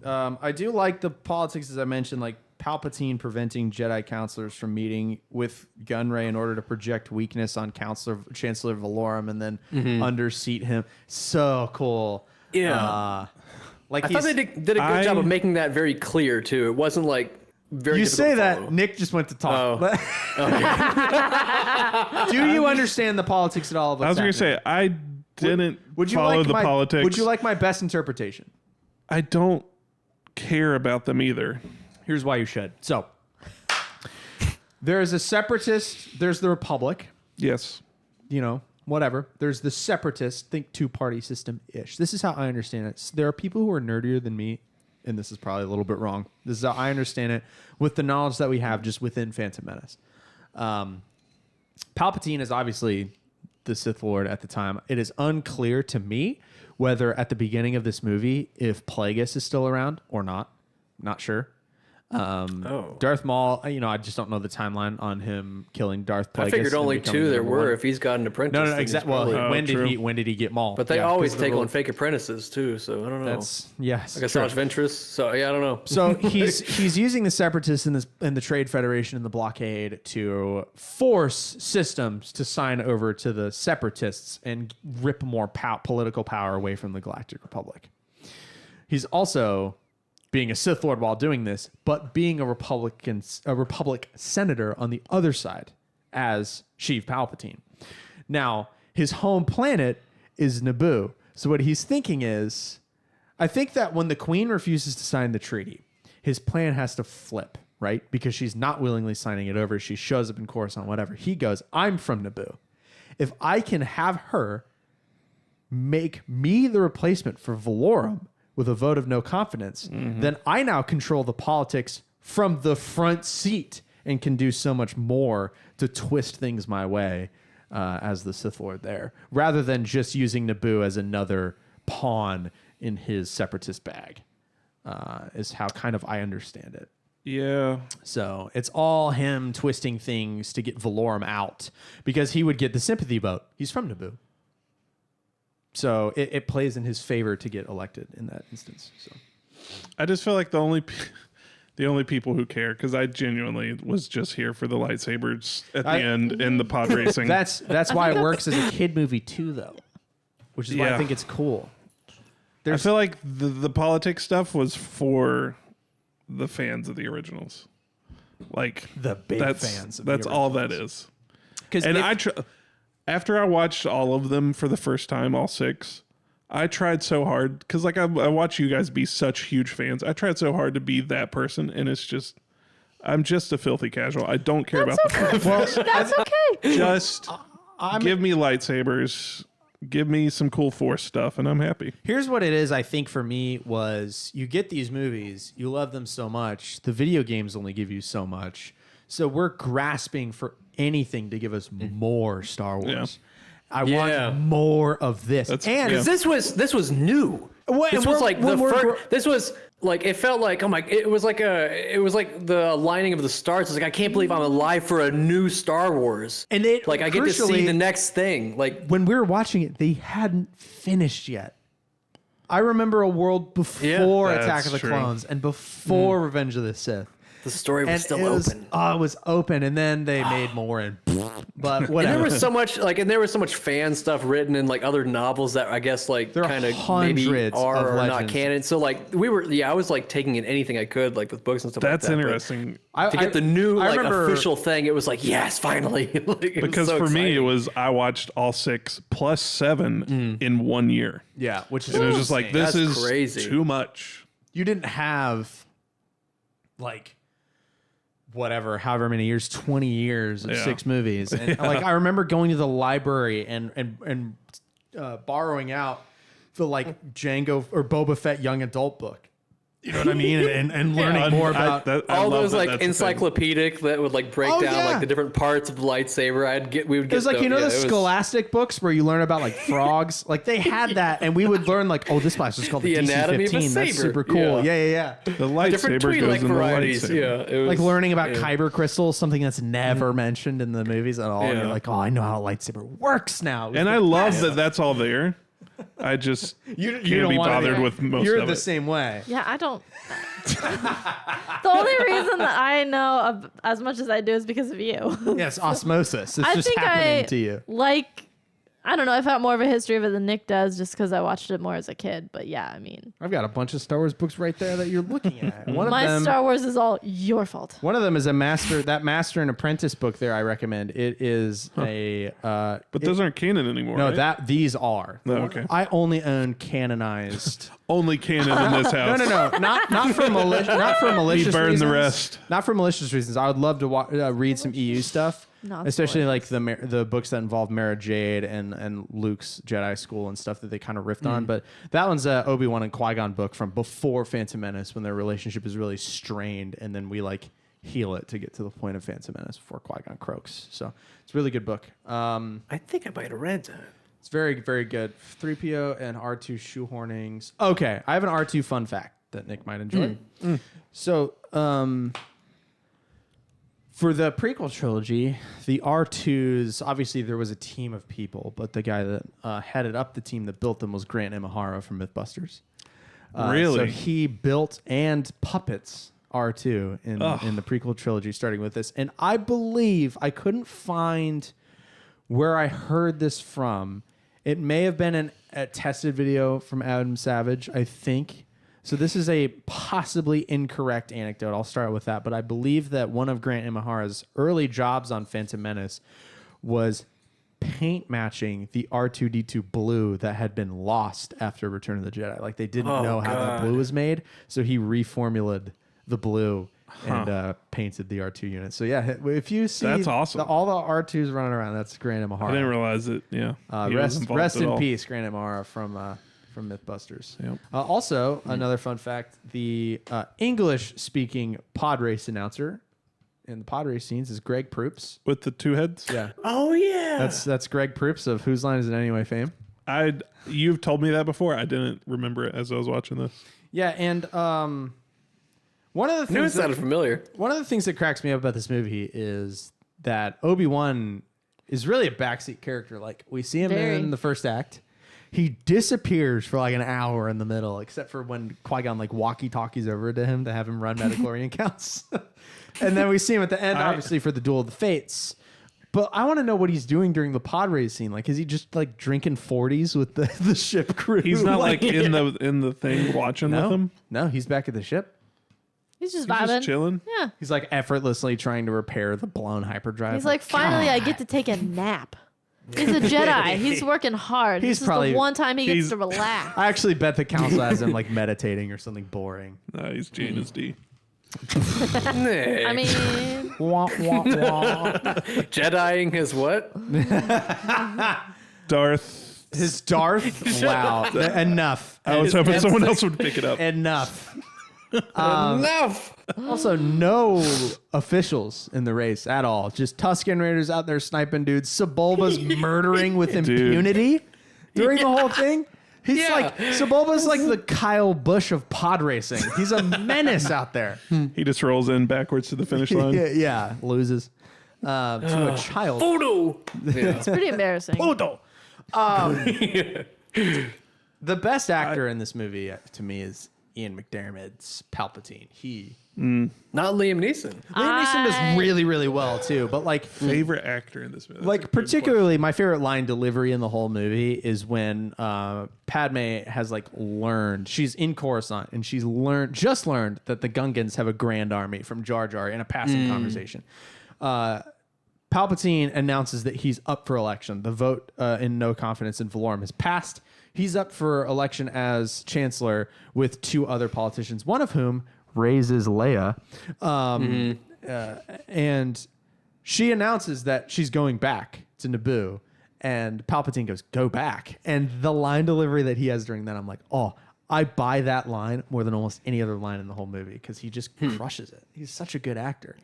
I do like the politics, as I mentioned, like Palpatine preventing Jedi counselors from meeting with Gunray in order to project weakness on Chancellor Valorum and then underseat him. So cool. Yeah. Like I thought they did a good job of making that very clear too. It wasn't like very. You difficult say to that follow. Nick just went to talk. Do you understand the politics at all? Of what's I was going to happening? say, I didn't Would you follow like the my, politics. Would you like my best interpretation? I don't care about them either. Here's why you should. So, there is a separatist. There's the Republic. Yes. You know, whatever. There's the separatist. Think two-party system-ish. This is how I understand it. There are people who are nerdier than me, and this is probably a little bit wrong. This is how I understand it with the knowledge that we have just within Phantom Menace. Palpatine is obviously the Sith Lord at the time. It is unclear to me whether at the beginning of this movie if Plagueis is still around or not. Not sure. Darth Maul, I just don't know the timeline on him killing Darth Plagueis. I figured and only becoming two there number were. one. If he's got an apprentice, No, then he's exactly. probably- Well, when true. did he get Maul? But they Yeah, always 'cause of the take on rule. fake apprentices too. So I don't know. That's yes. like a sure. Asajj Ventress. So yeah, I don't know. So he's using the separatists in the Trade Federation and the blockade to force systems to sign over to the separatists and rip more political power away from the Galactic Republic. He's also being a Sith Lord while doing this, but being a Republic senator on the other side as Sheev Palpatine. Now, his home planet is Naboo. So what he's thinking is, I think that when the Queen refuses to sign the treaty, his plan has to flip, right? Because she's not willingly signing it over. She shows up in Coruscant, whatever. He goes, I'm from Naboo. If I can have her make me the replacement for Valorum with a vote of no confidence, then I now control the politics from the front seat and can do so much more to twist things my way as the Sith Lord there, rather than just using Naboo as another pawn in his separatist bag, is how kind of I understand it. Yeah. So it's all him twisting things to get Valorum out because he would get the sympathy vote. He's from Naboo. So it plays in his favor to get elected in that instance. So I just feel like the only people who care, because I genuinely was just here for the lightsabers at the end in the pod racing. that's why it works as a kid movie too, though, which is why I Yeah. think it's cool. I feel like the politics stuff was for the fans of the originals. Like The big that's, fans of the That's all that originals. is. Because And after I watched all of them for the first time, all 6, I tried so hard because I watch you guys be such huge fans. I tried so hard to be that person, and it's just I'm just a filthy casual. I don't care about the That's okay. just give me lightsabers, give me some cool Force stuff, and I'm happy. Here's what it is, I think, for me was you get these movies, you love them so much, the video games only give you so much. So we're grasping for anything to give us more Star Wars. Yeah. I Yeah. want more of this. That's- And yeah. This was new. Well, This and was we're- like when the we're- first. This was like it felt like it was like the aligning of the stars. It's like I can't believe I'm alive for a new Star Wars. And it like I get to see crucially- the next thing. Like when we were watching it, they hadn't finished yet. I remember a world before that's Attack of the true. Clones and before Revenge of the Sith. the story was And still it was, open. it was open, and then they made more, but And whatever. there was so much fan stuff written in like other novels that I guess like There are kind of maybe hundreds are of or not legends. canon. So like I was like taking in anything I could like with books and stuff That's like that. but interesting. To get the new I like remember- official thing, it was like yes, finally. Like, it was Because so for me, it exciting. was I watched all 6 plus 7 in 1 year. Yeah, which is And it was just like, this That's is crazy. too much. you didn't have like whatever, however many years, 20 years of Yeah. 6 movies. And like I remember going to the library and borrowing out the like Django or Boba Fett young adult book. You know what I mean? And learning more about all those like encyclopedic that would like break down like the different parts of the lightsaber. We would get. It was like the Scholastic books where you learn about like frogs. Like they had that, and we would learn like, oh, this class is called the DC-15. That's super cool. Yeah. The lightsaber goes in the lightsaber. Yeah, like learning about kyber crystals, something that's never mentioned in the movies at all. And you're like, oh, I know how a lightsaber works now. And I love that that's all there. I just you can't don't be want bothered with most of it. You're the same way. Yeah, I don't. The only reason that I know as much as I do is because of you. Yes, osmosis. It's just happening to you. I don't know. I've got more of a history of it than Nick does just because I watched it more as a kid. But yeah, I mean. I've got a bunch of Star Wars books right there that you're looking at. My Star Wars is all your fault. One of them is that Master and Apprentice book there I recommend. It is but those aren't canon anymore. No, right? these are. Oh, okay. I only own canonized. Only canon in this house. No. Not for malicious. Not for malicious. We burn reasons. the rest. Not for malicious reasons. I would love to read some EU stuff. Especially like the books that involve Mara Jade and Luke's Jedi School and stuff that they kind of riffed on. But that one's a Obi-Wan and Qui-Gon book from before Phantom Menace when their relationship is really strained, and then we like heal it to get to the point of Phantom Menace before Qui-Gon croaks. So it's a really good book. I think I might have read that. It's very, very good. 3PO and R2 shoehornings. Okay, I have an R2 fun fact that Nick might enjoy. So, for the prequel trilogy, the R2s, obviously there was a team of people, but the guy that headed up the team that built them was Grant Imahara from Mythbusters. Really? So he built and puppets R2 in the prequel trilogy, starting with this. And I believe, I couldn't find where I heard this from. It may have been a tested video from Adam Savage, I think. So this is a possibly incorrect anecdote. I'll start with that. But I believe that one of Grant Imahara's early jobs on Phantom Menace was paint matching the R2-D2 blue that had been lost after Return of the Jedi. Like they didn't know how that blue was made. So he reformulated the blue and painted the R2 unit. So yeah, if you see that's awesome. All the R2s running around, that's Grant Imahara. I didn't realize it. Yeah. Rest in peace, Grant Imahara from Mythbusters. Yep. Also, another fun fact, the English-speaking pod race announcer in the pod race scenes is Greg Proops. With the two heads? Yeah. Oh, yeah. That's Greg Proops of Whose Line Is It Anyway fame. You've told me that before. I didn't remember it as I was watching this. Yeah, and one of the things it sounded familiar. One of the things that cracks me up about this movie is that Obi-Wan is really a backseat character. Like, we see him in the first act. He disappears for like an hour in the middle, except for when Qui-Gon like walkie-talkies over to him to have him run Metachlorian counts. And then we see him at the end, obviously, for the Duel of the Fates. But I want to know what he's doing during the pod race scene. Like, is he just like drinking 40s with the ship crew? He's not like in the thing watching with them? No, he's back at the ship. He's just vibing. Just chilling? Yeah. He's like effortlessly trying to repair the blown hyperdrive. He's like, finally, I get to take a nap. He's a Jedi. He's working hard. This is the one time he gets to relax. I actually bet the council has him like meditating or something boring. No, he's Janus D. I mean, wah, wah, wah. Jediing his what? Darth. His Darth? Wow. Enough. I was hoping someone else would pick it up. Enough. Enough. Also, no officials in the race at all. Just Tusken Raiders out there sniping dudes. Sebulba's murdering with impunity during the whole thing. He's like, Sebulba's like the Kyle Busch of pod racing. He's a menace out there. He just rolls in backwards to the finish line. Yeah, loses to a child. Photo. it's pretty embarrassing. Photo. The best actor in this movie to me is Ian McDiarmid's Palpatine. Not Liam Neeson. Liam Neeson does really, really well too. But like Favorite actor in this movie? Like particularly my favorite line delivery in the whole movie is when Padme has like learned, she's in Coruscant and she's just learned that the Gungans have a grand army from Jar Jar in a passing conversation. Palpatine announces that he's up for election. The vote in no confidence in Valorum has passed. He's up for election as chancellor with two other politicians, one of whom raises Leia. And she announces that she's going back to Naboo. And Palpatine goes, "Go back." And the line delivery that he has during that, I'm like, oh, I buy that line more than almost any other line in the whole movie because he just crushes it. He's such a good actor.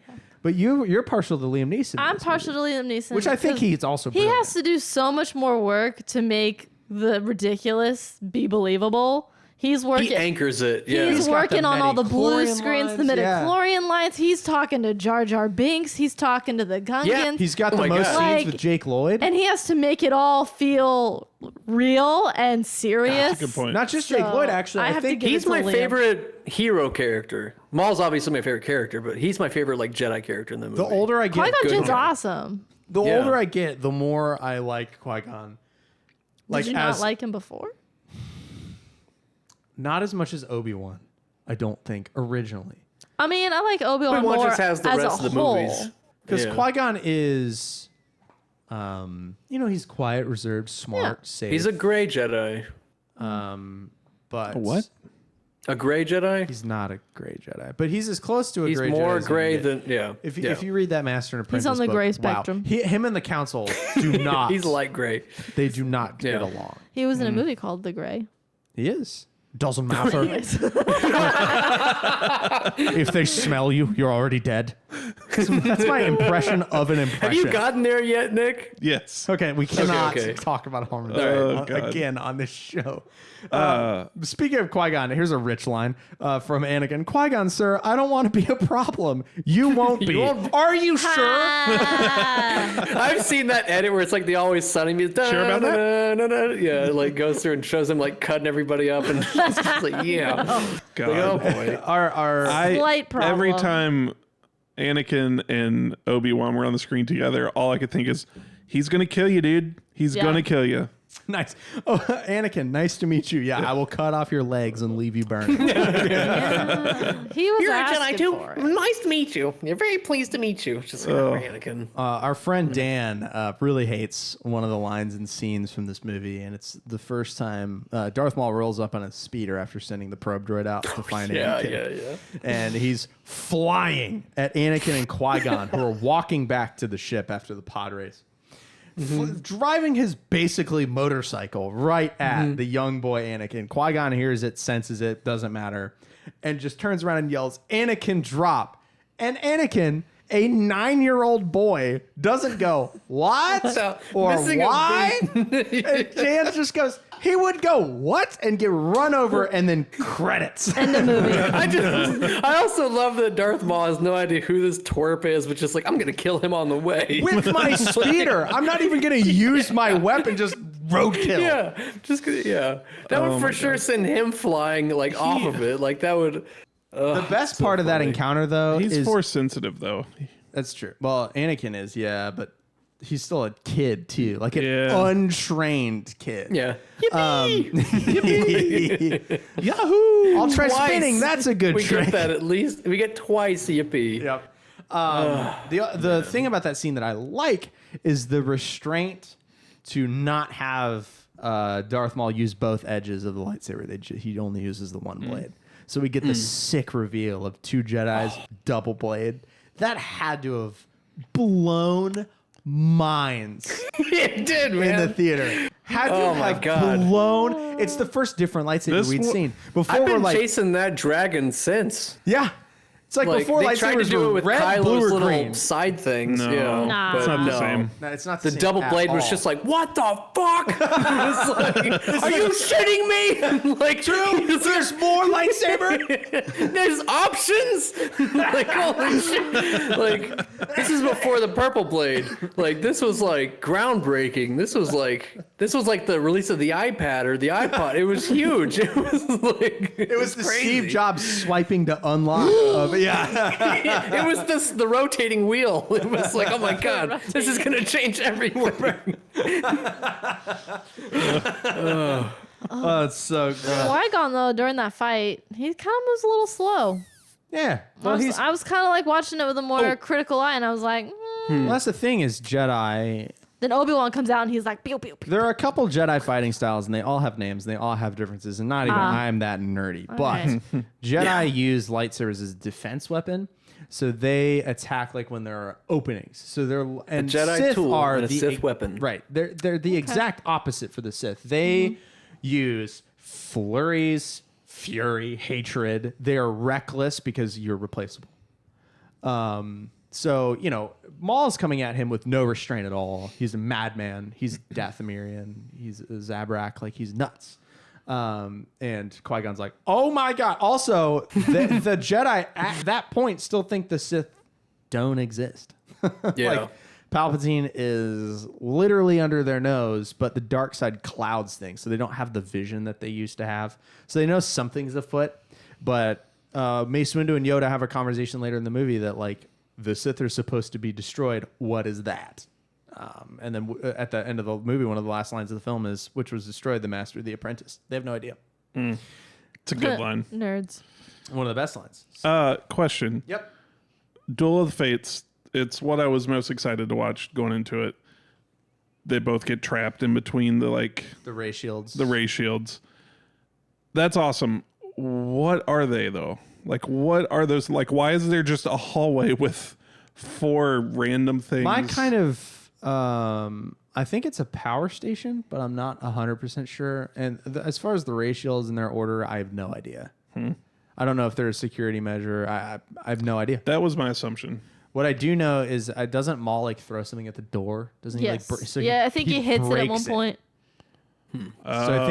But you're partial to Liam Neeson. I'm partial to Liam Neeson. Which I think he's also He brilliant. has to do so much more work to make the ridiculous be believable. He's working. He anchors it. Yeah. He's got working the on all the blue midichlorian screens, the lines, yeah. midichlorian lines. He's talking to Jar Jar Binks. He's talking to the Gungans. He's got Oh the my most God. scenes Like- with Jake Lloyd. And he has to make it all feel real and serious. That's a good point. Not just Jake So, Lloyd, actually. I I have to think give He's it to my Liam. favorite hero character. Maul's obviously my favorite character, but he's my favorite like Jedi character in the movie. the older I get, Qui-Gon Good Jinn's one. awesome. the Yeah. older I get, the more I like Qui-Gon. Like Did you not like him before? not as much as Obi-Wan, I don't think originally. I mean, I like Obi-Wan Obi-Wan more just has the as rest a of the whole. movies. Because Yeah. Qui-Gon is, he's quiet, reserved, smart, safe. He's a gray Jedi. but What? A gray Jedi? He's not a gray Jedi, but he's as close to a He's gray more Jedi as you gray can get. than yeah. If you read that Master and Apprentice on the book, gray wow. spectrum. Him and the Council do not. He's light gray. they do not get Yeah. along. He was in a movie called The Gray. He is. Doesn't matter. If they smell you, you're already dead. That's my impression of an impression. Have you gotten there yet, Nick? Yes. Okay, we cannot okay. talk about Harmon Oh, God. again on this show. Speaking of Qui-Gon, here's a rich line from Anakin. Qui-Gon, sir, I don't want to be a problem. You won't be. won't- Are you sure? I've seen that edit where it's like the Always Sunny music. Sure about that? Yeah, it like goes through and shows him like cutting everybody up, and it's just like, yeah. God. Like, oh boy. Slight problem. Every time Anakin and Obi-Wan were on the screen together, all I could think is, he's gonna kill you, dude. He's Yeah. gonna kill you. Nice. Oh, Anakin, nice to meet you. Yeah, I will cut off your legs and leave you burning. He was asking for it. Nice to meet you. You're very pleased to meet you. Just like, Anakin. Our friend Dan really hates one of the lines and scenes from this movie, and it's the first time Darth Maul rolls up on a speeder after sending the probe droid out to find Anakin. Yeah. And he's flying at Anakin and Qui-Gon, who are walking back to the ship after the pod race. Driving his basically motorcycle right at the young boy Anakin. Qui-Gon hears it, senses it, doesn't matter, and just turns around and yells, "Anakin, drop!" And Anakin, a 9-year-old boy, doesn't go, "What?" So, or missing a "Why?" beat. And Dan just goes, he would go, "What?" and get run over, and then credits. In the movie. I also love that Darth Maul has no idea who this twerp is, but just like, I'm gonna kill him on the way. With my speeder. I'm not even going to use my weapon, just roadkill. Yeah, just 'cause- yeah. That would for sure send him flying like off of it. Like that would. The best part of that encounter, though, He's is force sensitive, though. that's true. Well, Anakin is, yeah, but he's still a kid too, like an Yeah. untrained kid. Yeah. Yahoo! I'll try Twice. spinning. That's a good We trick. get that at least. We get twice yippee. Yep. The thing about that scene that I like is the restraint to not have Darth Maul use both edges of the lightsaber. He only uses the one blade. So we get the sick reveal of two Jedis, double blade. That had to have blown minds It did, in man. the theater. Had to Oh my have God. blown. It's the first different lightsaber This we'd wa- seen. Before I've we're been like, chasing that dragon since. yeah. It's like, Like before they tried to lightsabers do were it with red, Kylo's blue, or little green. side things. No. Yeah, Nah. but It's not the no. same. No, it's not The same double at blade was all. just like, what the fuck? It was like, are you shitting me? Like, There's more lightsaber. there's options. Like, holy shit! Like, this is before the purple blade. Like, this was like groundbreaking. This was like the release of the iPad or the iPod. It was huge. It was like It was the crazy. Steve Jobs swiping to unlock. But yeah. It was the rotating wheel. It was like, oh my god, this is gonna change everything. Oh, it's so good. Qui-Gon, though, during that fight, he kind of moves a little slow. Yeah. Well, I was kind of like watching it with a more critical eye, and I was like, well, that's the thing is Jedi. Then Obi-Wan comes out, and he's like, pew, pew, pew. There are a couple Jedi fighting styles, and they all have names, and they all have differences. And not even I'm that nerdy, but right. Jedi use lightsabers as a defense weapon. So they attack like when there are openings. So they're and a Jedi Sith tool are and a the Sith weapon. Right. They're the exact opposite for the Sith. They use flurries, fury, hatred. They are reckless because you're replaceable. So, you know, Maul's coming at him with no restraint at all. He's a madman. He's Dathomirian. He's a Zabrak. Like, he's nuts. And Qui-Gon's like, oh my God. Also, the Jedi at that point still think the Sith don't exist. Yeah. Like, Palpatine is literally under their nose, but the dark side clouds things, so they don't have the vision that they used to have. So they know something's afoot, but Mace Windu and Yoda have a conversation later in the movie that, like, the Sith are supposed to be destroyed. What is that? And then at the end of the movie, one of the last lines of the film is, which was destroyed, the Master, the Apprentice. They have no idea. It's a good line. Nerds. One of the best lines. Question. Yep. Duel of the Fates. It's what I was most excited to watch going into it. They both get trapped in between the Ray shields. The ray shields. That's awesome. What are they though? Like, what are those? Like, why is there just a hallway with 4 random things? My kind of, I think it's a power station, but I'm not 100% sure. And as far as the ray shields in their order, I have no idea. I don't know if they're a security measure. I have no idea. That was my assumption. What I do know is, doesn't Maul like throw something at the door? Doesn't he Yes. like? I think he hits it at one point. So I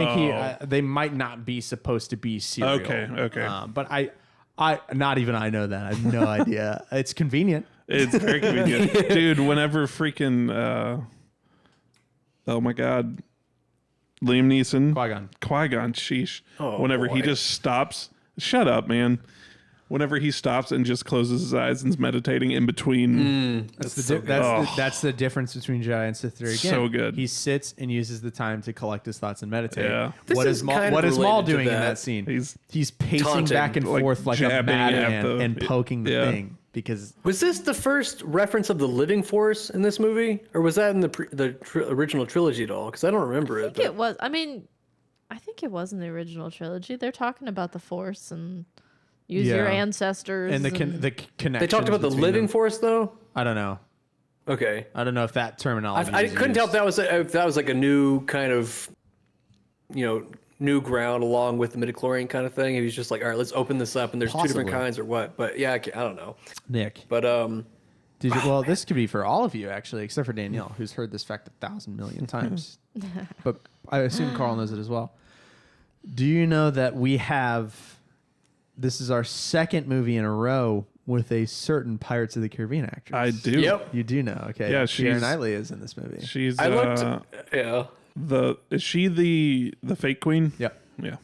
think they might not be supposed to be cereal. Okay. But I not even I know that. I have no idea. It's convenient. It's very convenient. Dude, whenever freaking oh my God. Liam Neeson. Qui-Gon, sheesh. Oh, whenever he boy. just stops. Shut up, man. Whenever he stops and just closes his eyes and is meditating in between. That's the difference between Jedi and Sith theory. Again, So good. He sits and uses the time to collect his thoughts and meditate. Yeah. What This is is kind What of is Maul related to doing in that. that scene? He's He's pacing taunting, back and like, forth like a jabbing madman at the- and poking the yeah. thing because Was this the first reference of the living force in this movie? Or was that in the original trilogy at all? Because I don't remember I it. think it was. I mean, I think it was in the original trilogy. They're talking about the Force and use your Yeah. ancestors. and the connection. They talked about the living force, though? I don't know. Okay. I don't know if that terminology. I is couldn't tell used. if that was like a new kind of, new ground along with the midichlorian kind of thing. He was just like, all right, let's open this up, and there's 2 different Possibly. kinds or what. But yeah, I don't know. Nick. But Well, this could be for all of you actually, except for Danielle, who's heard this fact 1,000 million times. But I assume Carl knows it as well. Do you know that we have? This is our second movie in a row with a certain Pirates of the Caribbean actress. I do. Yep. You do know, okay? Yeah, Keira she's- Knightley is in this movie. She's I looked. Yeah. is she the fake queen? Yep. Yeah.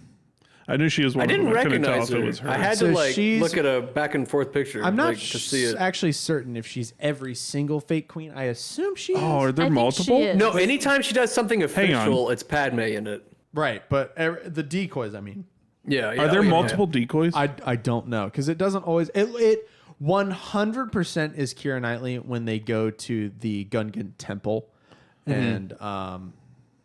I knew she was one I of didn't them. I couldn't tell recognize if her. it was her. I had So to she's- look at a back and forth picture. I'm not to see it. actually certain if she's every single fake queen. I assume she is. Oh, are there I think multiple? she is. No, anytime she does something Hang on. official, it's Padme in it. Right, but the decoys, I mean. Yeah. Are there multiple decoys? I don't know because it doesn't always it 100% is Keira Knightley when they go to the Gungan temple, and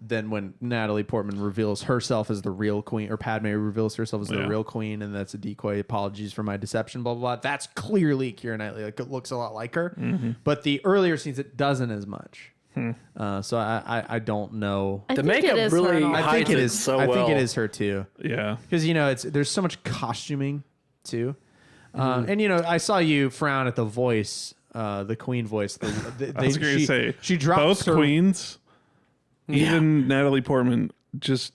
then when Natalie Portman reveals herself as the real queen, or Padme reveals herself as the Yeah. real queen, and that's a decoy. Apologies for my deception. Blah blah blah. That's clearly Keira Knightley. Like, it looks a lot like her, but the earlier scenes it doesn't as much. So I don't know. I The think makeup it is her really and all. I think hides it it is. so I think it well. is her too. yeah. Because there's so much costuming too, and I saw you frown at the voice, the queen voice. I was going to say she dropped both her, queens, even Natalie Portman, just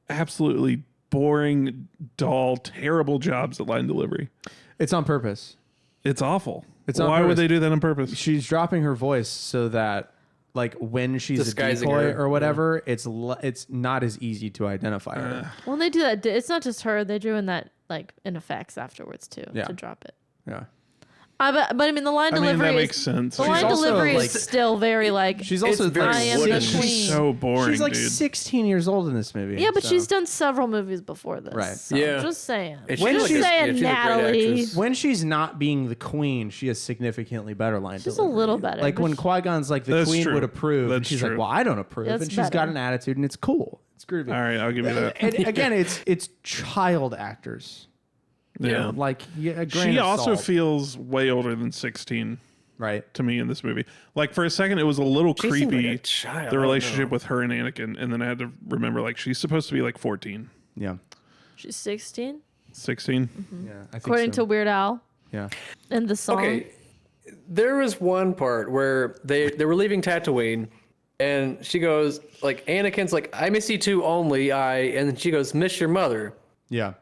absolutely boring, dull, terrible jobs at line delivery. It's on purpose. It's awful. It's on Why would purpose. they do that on purpose? She's dropping her voice so that, like, when she's Disguising a decoy her. or whatever, it's not as easy to identify her. When they do that, it's not just her. They drew in that in effects afterwards too Yeah. to drop it. Yeah, But I mean, the line I mean, delivery that makes is sense. the She's line also, delivery like- is still very like. she's also very I am the wooden. queen. She's so boring, she's like dude. 16 years old in this movie. Yeah, but so. she's done several movies before this. Right. So Yeah. just saying. And When Just she's- saying, she's a great Natalie. actress. When she's not being the queen, she has significantly better line She's a delivery. little better, Like but when she- Qui-Gon's like, the That's queen true. would approve. And That's she's true. like, well, I don't approve. That's and she's got better. an attitude, and it's cool. It's groovy. All right, I'll give you that. And again, it's child actors. Yeah. Like a grain She of also salt, feels way older than 16 right? to me in this movie. Like for a second, it was a little She seemed like creepy, a child, I the don't relationship know. with her and Anakin. And then I had to remember, like, she's supposed to be like 14, Yeah. She's 16, 16. Yeah. I think according so. to Weird Al Yeah. in the song. Okay, there was one part where they were leaving Tatooine, and she goes like, Anakin's like, I miss you too, only I, and then she goes, miss your mother. Yeah.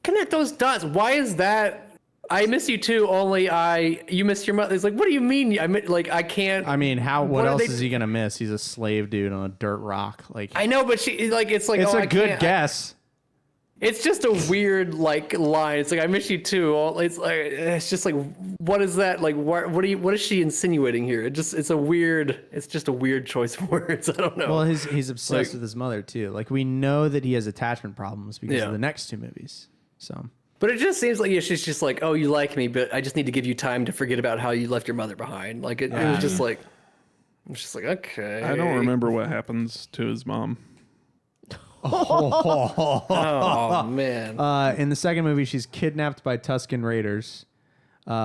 Connect those dots. Why is that? I miss you too, only I. You miss your mother. It's like, what do you mean? I can't. I mean, what What are else they- is he gonna miss? He's a slave dude on a dirt rock. Like, I know, but she like it's like it's oh, a I good can't- guess. It's just a weird like line. It's like I miss you too. It's like it's just like what is that like? What is she insinuating here? It's just a weird choice of words. I don't know. Well, he's obsessed Like- with his mother too. Like we know that he has attachment problems because Yeah. of the next two movies. So But it just seems like she's just like, oh, you like me, but I just need to give you time to forget about how you left your mother behind. Like it was just like, I'm just like, okay. I don't remember what happens to his mom. Oh man. in the second movie, she's kidnapped by Tusken Raiders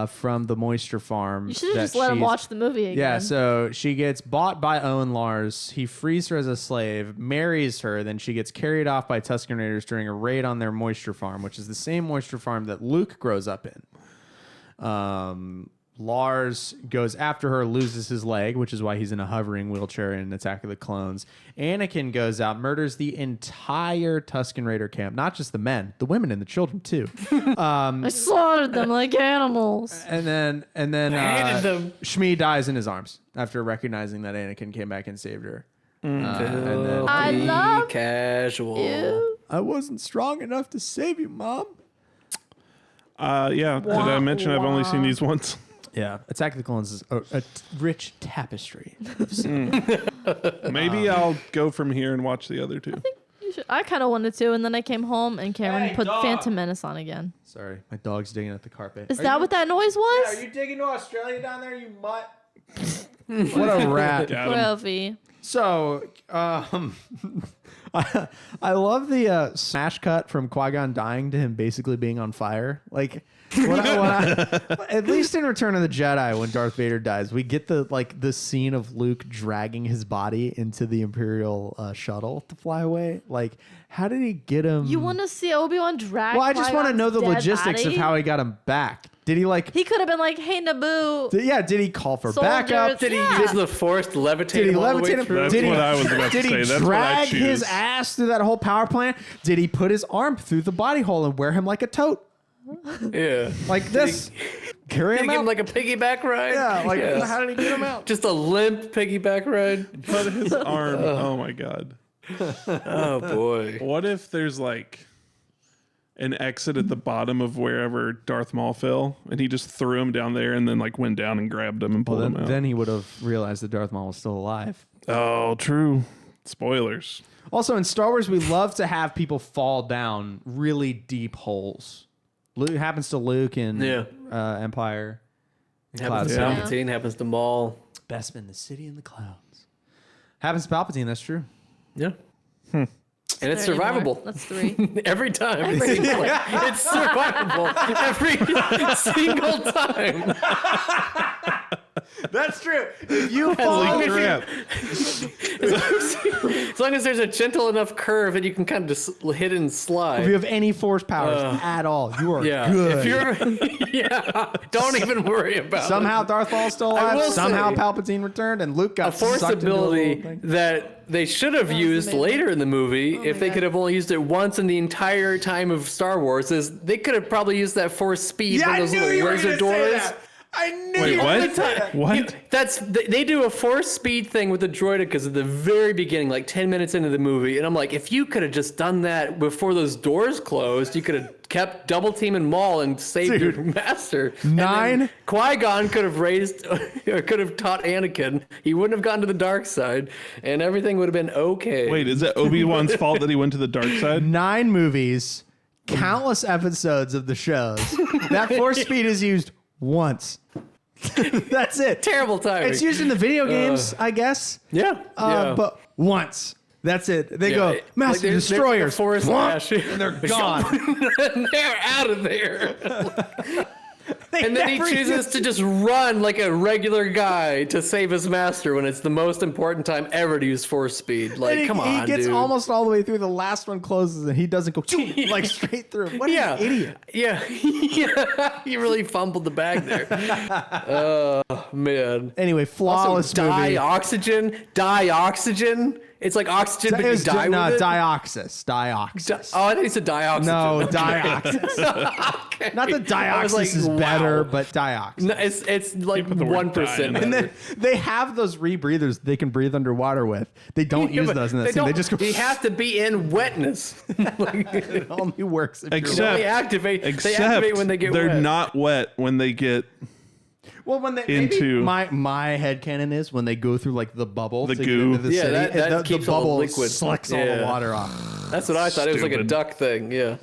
from the moisture farm. You should have that just let him she's- watch the movie again. Yeah, so she gets bought by Owen Lars. He frees her as a slave, marries her, then she gets carried off by Tusken Raiders during a raid on their moisture farm, which is the same moisture farm that Luke grows up in. Lars goes after her, loses his leg, which is why he's in a hovering wheelchair in Attack of the Clones. Anakin goes out, murders the entire Tusken Raider camp, not just the men, the women and the children too. I slaughtered them like animals. And then hated them. Shmi dies in his arms after recognizing that Anakin came back and saved her. And then I Be love casual. you. I wasn't strong enough to save you, Mom. Yeah. Did I mention I've only seen these once? Yeah, Attack of the Clones is a rich tapestry. Maybe I'll go from here and watch the other two. You should. I kind of wanted to, and then I came home and Cameron put Phantom Menace on again. Sorry, my dog's digging at the carpet. Is that what that noise was? Are you digging to Australia down there, you mutt? What a rat. Got him. Profi. So, I love the smash cut from Qui-Gon dying to him basically being on fire. Like, at least in Return of the Jedi, when Darth Vader dies, we get the scene of Luke dragging his body into the Imperial shuttle to fly away. Like, how did he get him? You want to see Obi-Wan drag? Well, I just want to Qui-Gon's know the dead logistics body? of how he got him back. Did he like? He could have been like, "Hey, Naboo." Did he call for Soldiers. backup? Did he Yeah. use the Force to levitate Did he him all the way levitate him? through? That's Did he- what I was about to Did say. he That's what I drag his choose. ass through that whole power plant? Did he put his arm through the body hole and wear him like a tote? Yeah. Like this? Carry Did him he give out? him like a piggyback ride? yeah, like Yes. how did he get him out? Just a limp piggyback ride. But his arm. Oh my god. Oh boy. What if there's like an exit at the bottom of wherever Darth Maul fell, and he just threw him down there, and then like went down and grabbed him and pulled him out? Then he would have realized that Darth Maul was still alive. Oh, true. Spoilers. Also, in Star Wars, we love to have people fall down really deep holes. Luke happens to Luke in Yeah. Empire. Happens to Cloud Palpatine, happens to Maul. Bespin, the city in the clouds. Happens to Palpatine, that's true. Yeah. And it's There anymore. survivable. That's 3. Every time. It's survivable. Every single time. That's true. If you As fall, long as you- Crap. As long as there's a gentle enough curve that you can kind of just hit and slide. if you have any force powers at all, you are Yeah. good. If you're yeah, don't even worry about Somehow it. Darth Maul's still I alive. will Somehow say- Palpatine returned, and Luke got A force sucked into a ability little thing. that they should have used amazing. later in the movie, if they God. could have only used it once in the entire time of Star Wars, is they could have probably used that force speed Yeah, from I those knew little you were laser gonna doors. say that. I knew Wait, you were what? gonna say that. What? That's they do a force speed thing with the droidicas at the very beginning, like 10 minutes into the movie, and I'm like, if you could have just done that before those doors closed, you could have kept double teaming Maul and saved Dude. your master. Nine- Qui-Gon could have raised or could have taught Anakin. He wouldn't have gone to the dark side, and everything would have been okay. Wait, is it Obi-Wan's fault that he went to the dark side? 9 movies, countless episodes of the shows. That force speed is used once. That's it. Terrible timing. It's used in the video games, I guess. Yeah. Yeah. But once. That's it. They Yeah, go, like massive they're destroyers. forest ash. And they're gone. They're out of there. They And then he never chooses to just run like a regular guy to save his master when it's the most important time ever to use force speed. Like, come on, He gets dude. almost all the way through. The last one closes, and he doesn't go like straight through. What an idiot! Yeah, yeah. He really fumbled the bag there. Oh man. Anyway, flawless movie. Dioxygen. It's like oxygen, but you die with it. Dioxys. Oh, I think it's a dioxygen. No, Okay. Dioxys. Okay. Not that I was Dioxys like, is wow. better, but Dioxys. No, it's like put the word 1%. die in And then they have those rebreathers they can breathe underwater with. They don't use but those in that scene. They just go. You have to be in wetness. It only works if you're Except- wet. They activate. They Except activate when they get they're wet. not wet when they get Well, when they into- maybe my headcanon is when they go through like the bubble, The to goo. get into the Yeah, city, that keeps the all the bubble liquid. sucks all the Yeah. water off. That's what I thought. It was like a Stupid. duck thing. Yeah.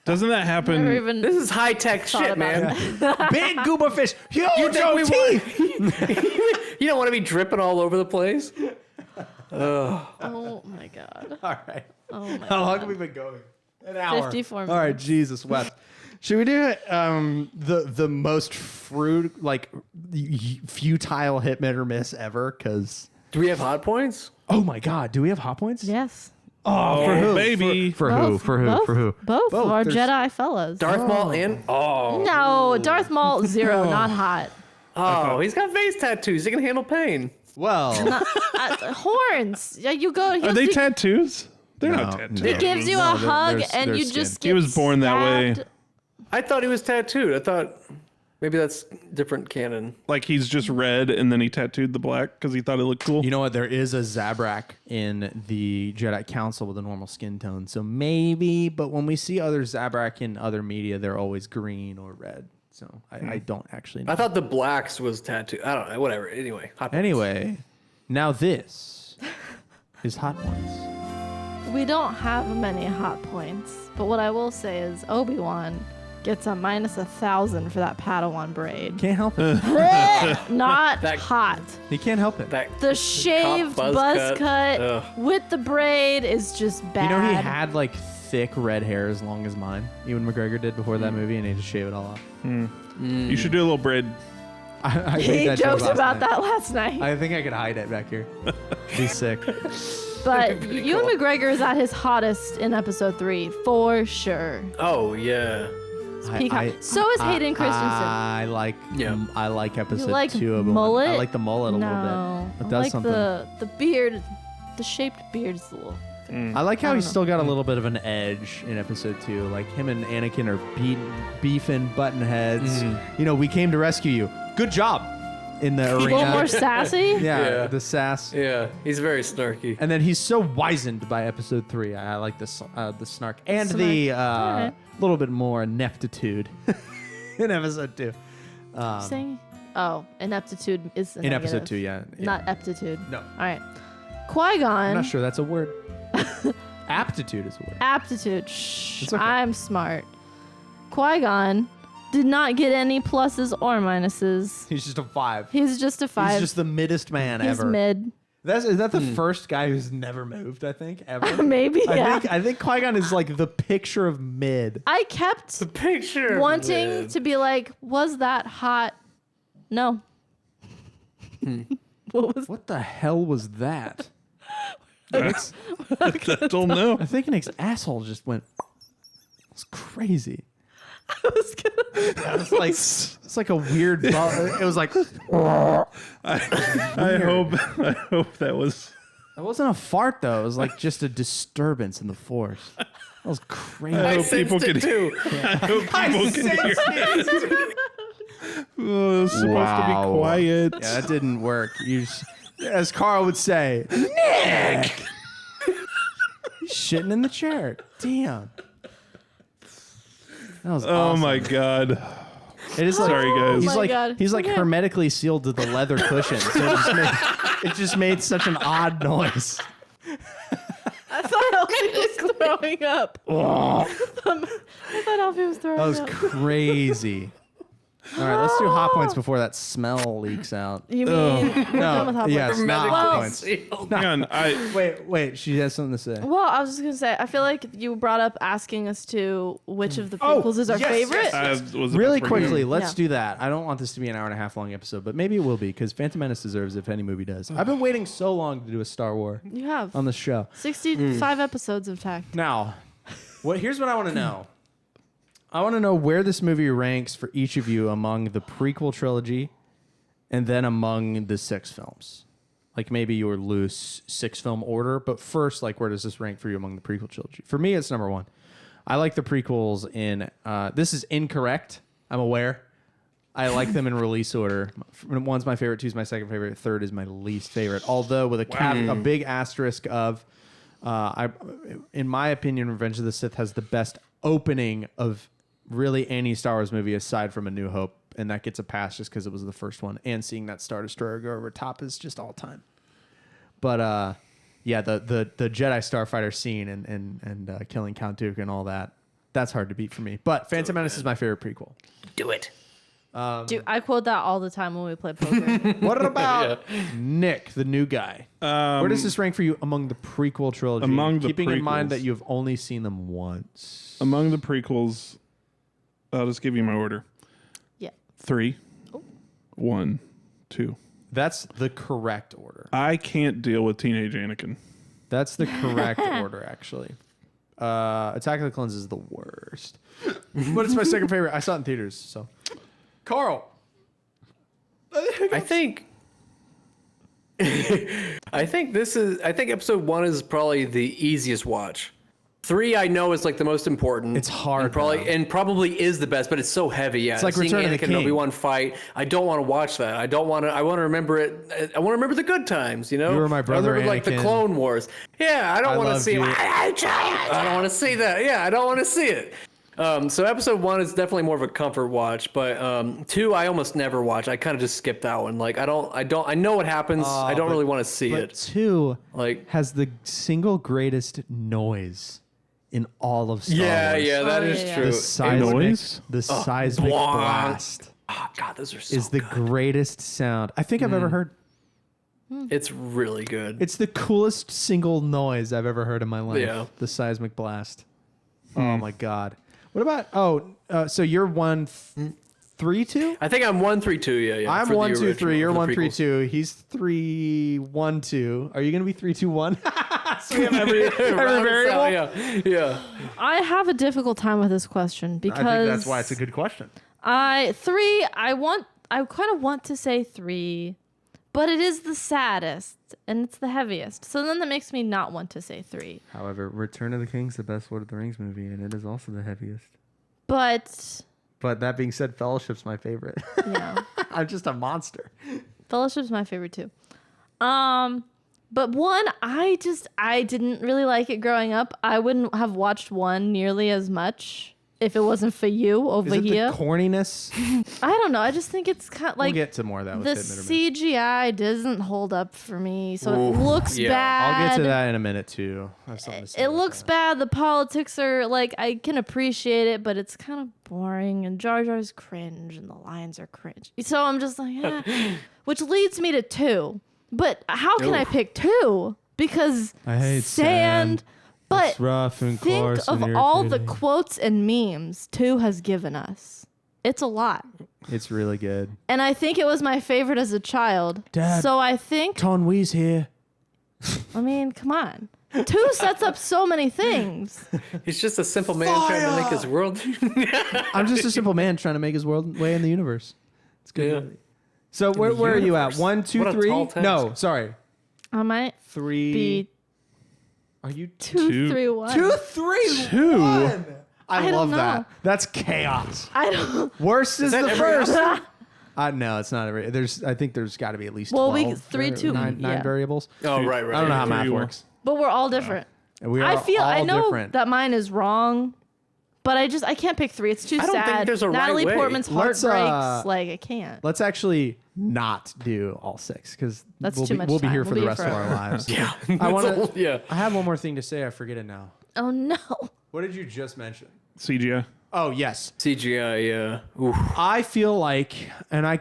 doesn't that happen? Never even This is high tech thought shit, about man. that. Big goober fish, huge think we teeth. You don't want to be dripping all over the place. Oh my god. All right, Oh my how long god. have we been going? An hour. 54 All right, minutes. Jesus wept. Should we do the most futile hit or miss ever? Because Do we have hot points? oh my god, do we have hot points? Yes. Oh, for who? baby. For who? Both. For who? Both. For who? Both Both. are There's- Jedi fellas. Darth Maul and No, Darth Maul 0, not hot. he's got face tattoos. He can handle pain. Well, Horns. Yeah, you go. Are they tattoos? They're not No, tattoos. no. He gives you No, a hug and they're you skin. just get He was born that way. stabbed. I thought he was tattooed. I thought maybe that's different canon. Like he's just red and then he tattooed the black because he thought it looked cool. you know what? There is a Zabrak in the Jedi Council with a normal skin tone, so maybe. But when we see other Zabrak in other media, they're always green or red. So I don't actually know. I thought the blacks was tattooed. I don't know. Whatever. Anyway. Hot points. Anyway, now this is hot points. We don't have many hot points, but what I will say is Obi-Wan gets a -1,000 for that Padawan braid. Can't help it. Not That- hot. He can't help it. That The shaved buzz buzz cut. cut Ugh. with the braid is just bad. You know, he had like thick red hair as long as mine. Ewan McGregor did before that movie, and he just shaved it all off. You should do a little braid. I He made that joke joked last about night. that last night. I think I could hide it back here. Be sick. But Pretty Ewan cool. McGregor is at his hottest in episode 3, for sure. Oh yeah. So is Hayden Christensen. I like. Yeah. I like episode You like 2 of mullet? I like the mullet a no, little bit. It I does like something. the beard, the shaped beard is a little. I like how I he's don't still got a little bit of an edge in episode 2. Like him and Anakin are beefing, button heads. You know, we came to rescue you. Good job in the A little arena. more sassy. Yeah. The sass. Yeah. He's very snarky. And then he's so wizened by episode 3. I like the snark and the Alright. little bit more ineptitude in episode 2. Saying, oh, ineptitude is In episode 2, yeah. not aptitude. No. All right. Qui-Gon. I'm not sure that's a word. Aptitude is a word. Aptitude. Shh. It's okay. I'm smart. Qui-Gon did not get any pluses or minuses. He's just a 5. He's just a 5. He's just the middest man He's ever. mid. Is that the first guy who's never moved, I think, ever? Maybe, yeah. I think Qui-Gon is like the picture of mid. I kept Picture. wanting to be like, was that hot? No. What the hell was that? I don't know. I think Nick's asshole just went. It's crazy. I was gonna. It's like it's like a weird. It was like I hope that was. it wasn't a fart though. It was like just a disturbance in the force. That was crazy. I I hope people sensed could it too. I hope people can hear. Oh, it was supposed to be quiet. Yeah, that didn't work. As Carl would say, Nick. He's shitting in the chair. Damn. That was Oh awesome. my god. It is like, Sorry, guys. He's my like God. he's like Okay. hermetically sealed to the leather cushion. So it just made such an odd noise. I thought Alfie was throwing up. I thought Alfie was throwing That was up. crazy. All right, let's do hot points before that smell leaks out. You mean done with hot yes, points? not hot points. Hang on, Wait. She has something to say. Well, I was just gonna say, I feel like you brought up asking us to which of the prequels is our favorite. Really quickly, let's Yeah. do that. I don't want this to be an hour and a half long episode, but maybe it will be because Phantom Menace deserves it if any movie does. I've been waiting so long to do a Star Wars You have on the show. 65 episodes of Tech. Now, here's what I want to know. I want to know where this movie ranks for each of you among the prequel trilogy and then among the 6 films. Like maybe your loose 6-film order, but first, like, where does this rank for you among the prequel trilogy? For me, it's number 1. I like the prequels in, this is incorrect, I'm aware. I like them in release order. 1's my favorite, 2's my second favorite, 3rd is my least favorite. Although with a big asterisk of, in my opinion, Revenge of the Sith has the best opening of really any Star Wars movie aside from A New Hope, and that gets a pass just because it was the first one. And seeing that Star Destroyer go over top is just all time. But yeah, the Jedi Starfighter scene and killing Count Dooku and all that's hard to beat for me. But Phantom Menace is my favorite prequel. Do it. Dude, I quote that all the time when we play poker. What about Nick, the new guy? Where does this rank for you among the prequel trilogy? Keeping in mind that you've only seen them once. Among the prequels, I'll just give you my order. Yeah. 3, 1, 2. That's the correct order. I can't deal with teenage Anakin. That's the correct order, actually. Attack of the Clones is the worst. But it's my second favorite. I saw it in theaters, so. Carl. I think episode 1 is probably the easiest watch. 3 I know is like the most important. It's hard, and probably is the best, but it's so heavy. Yeah, it's like seeing Return of the Anakin and King. Obi-Wan fight. I don't want to watch that. I want to remember it. I want to remember the good times. You know, You were my brother, I remember like the Anakin. Clone Wars. Yeah, I don't want to loved see. you. I don't want to see that. Yeah, I don't want to see it. So episode 1 is definitely more of a comfort watch, but 2 I almost never watch. I kind of just skip that one. Like I know what happens. I don't really want to see But it. 2 Like has the single greatest noise in all of Star Wars. yeah, that is yeah. true. The seismic, Noise? the seismic bwong. blast Oh God, those are so is the good. greatest sound I think I've ever heard. It's really good. It's the coolest single noise I've ever heard in my life. Yeah. The seismic blast. Oh my God. What about, so you're 1, 3, 2? I think I'm 1, 3, 2. Yeah. I'm for the 1, 2, 3. original, You're for the 1, 3, prequels. 2. He's 3, 1, 2. Are you going to be 3, 2, 1? So we have every Round us variable? out, yeah. I have a difficult time with this question because I think that's why it's a good question. I kind of want to say 3, but it is the saddest and it's the heaviest. So then that makes me not want to say 3. However, Return of the King's the best Lord of the Rings movie, and it is also the heaviest. But But that being said, Fellowship's my favorite. yeah, I'm just a monster. Fellowship's my favorite too. But 1, I didn't really like it growing up. I wouldn't have watched 1 nearly as much if it wasn't for you over Is it here. the corniness? I don't know. I just think it's kind of We'll like get to more of that with the Hit and Miss. CGI doesn't hold up for me, so Ooh, it looks yeah. bad. I'll get to that in a minute, too. I have something to say It about looks that. bad. The politics are like, I can appreciate it, but it's kind of boring. And Jar Jar's cringe, and the lines are cringe. So I'm just like, which leads me to 2. But how can I pick 2? Because I hate sand. But It's rough and think coarse of and all the irritating. quotes and memes 2 has given us. It's a lot. It's really good. And I think it was my favorite as a child. Dad. So I think, Ton Wee's here. I mean, come on. 2 sets up so many things. He's just a simple man trying to make his world. I'm just a simple man trying to make his world way in the universe. It's good. Yeah. movie. So where are you at? universe. 1, 2, What a 3? tall task. No, sorry. I might 3. be Are you 2, 3, 1. 2, 3, 2? 1? I don't love know. that. That's chaos. I don't. Worst is that the every first. No, it's not every. I think there's got to be at least Well, 12 3, 2, nine yeah. variables. Oh, right. I don't know how math 3, 1. works. But we're all different. We are I all know different. that mine is wrong, but I can't pick 3. It's too I don't think sad. there's a right Natalie way. Portman's heart Let's, breaks. Like I can't. Let's actually not do all 6 because That's we'll too be, much we'll be time. here We'll for be the here rest of our forever. lives. Yeah. I want to. Yeah. I have one more thing to say. I forget it now. Oh no. What did you just mention? CGI. Oh, yes. CGI, yeah. Oof. I feel like, and I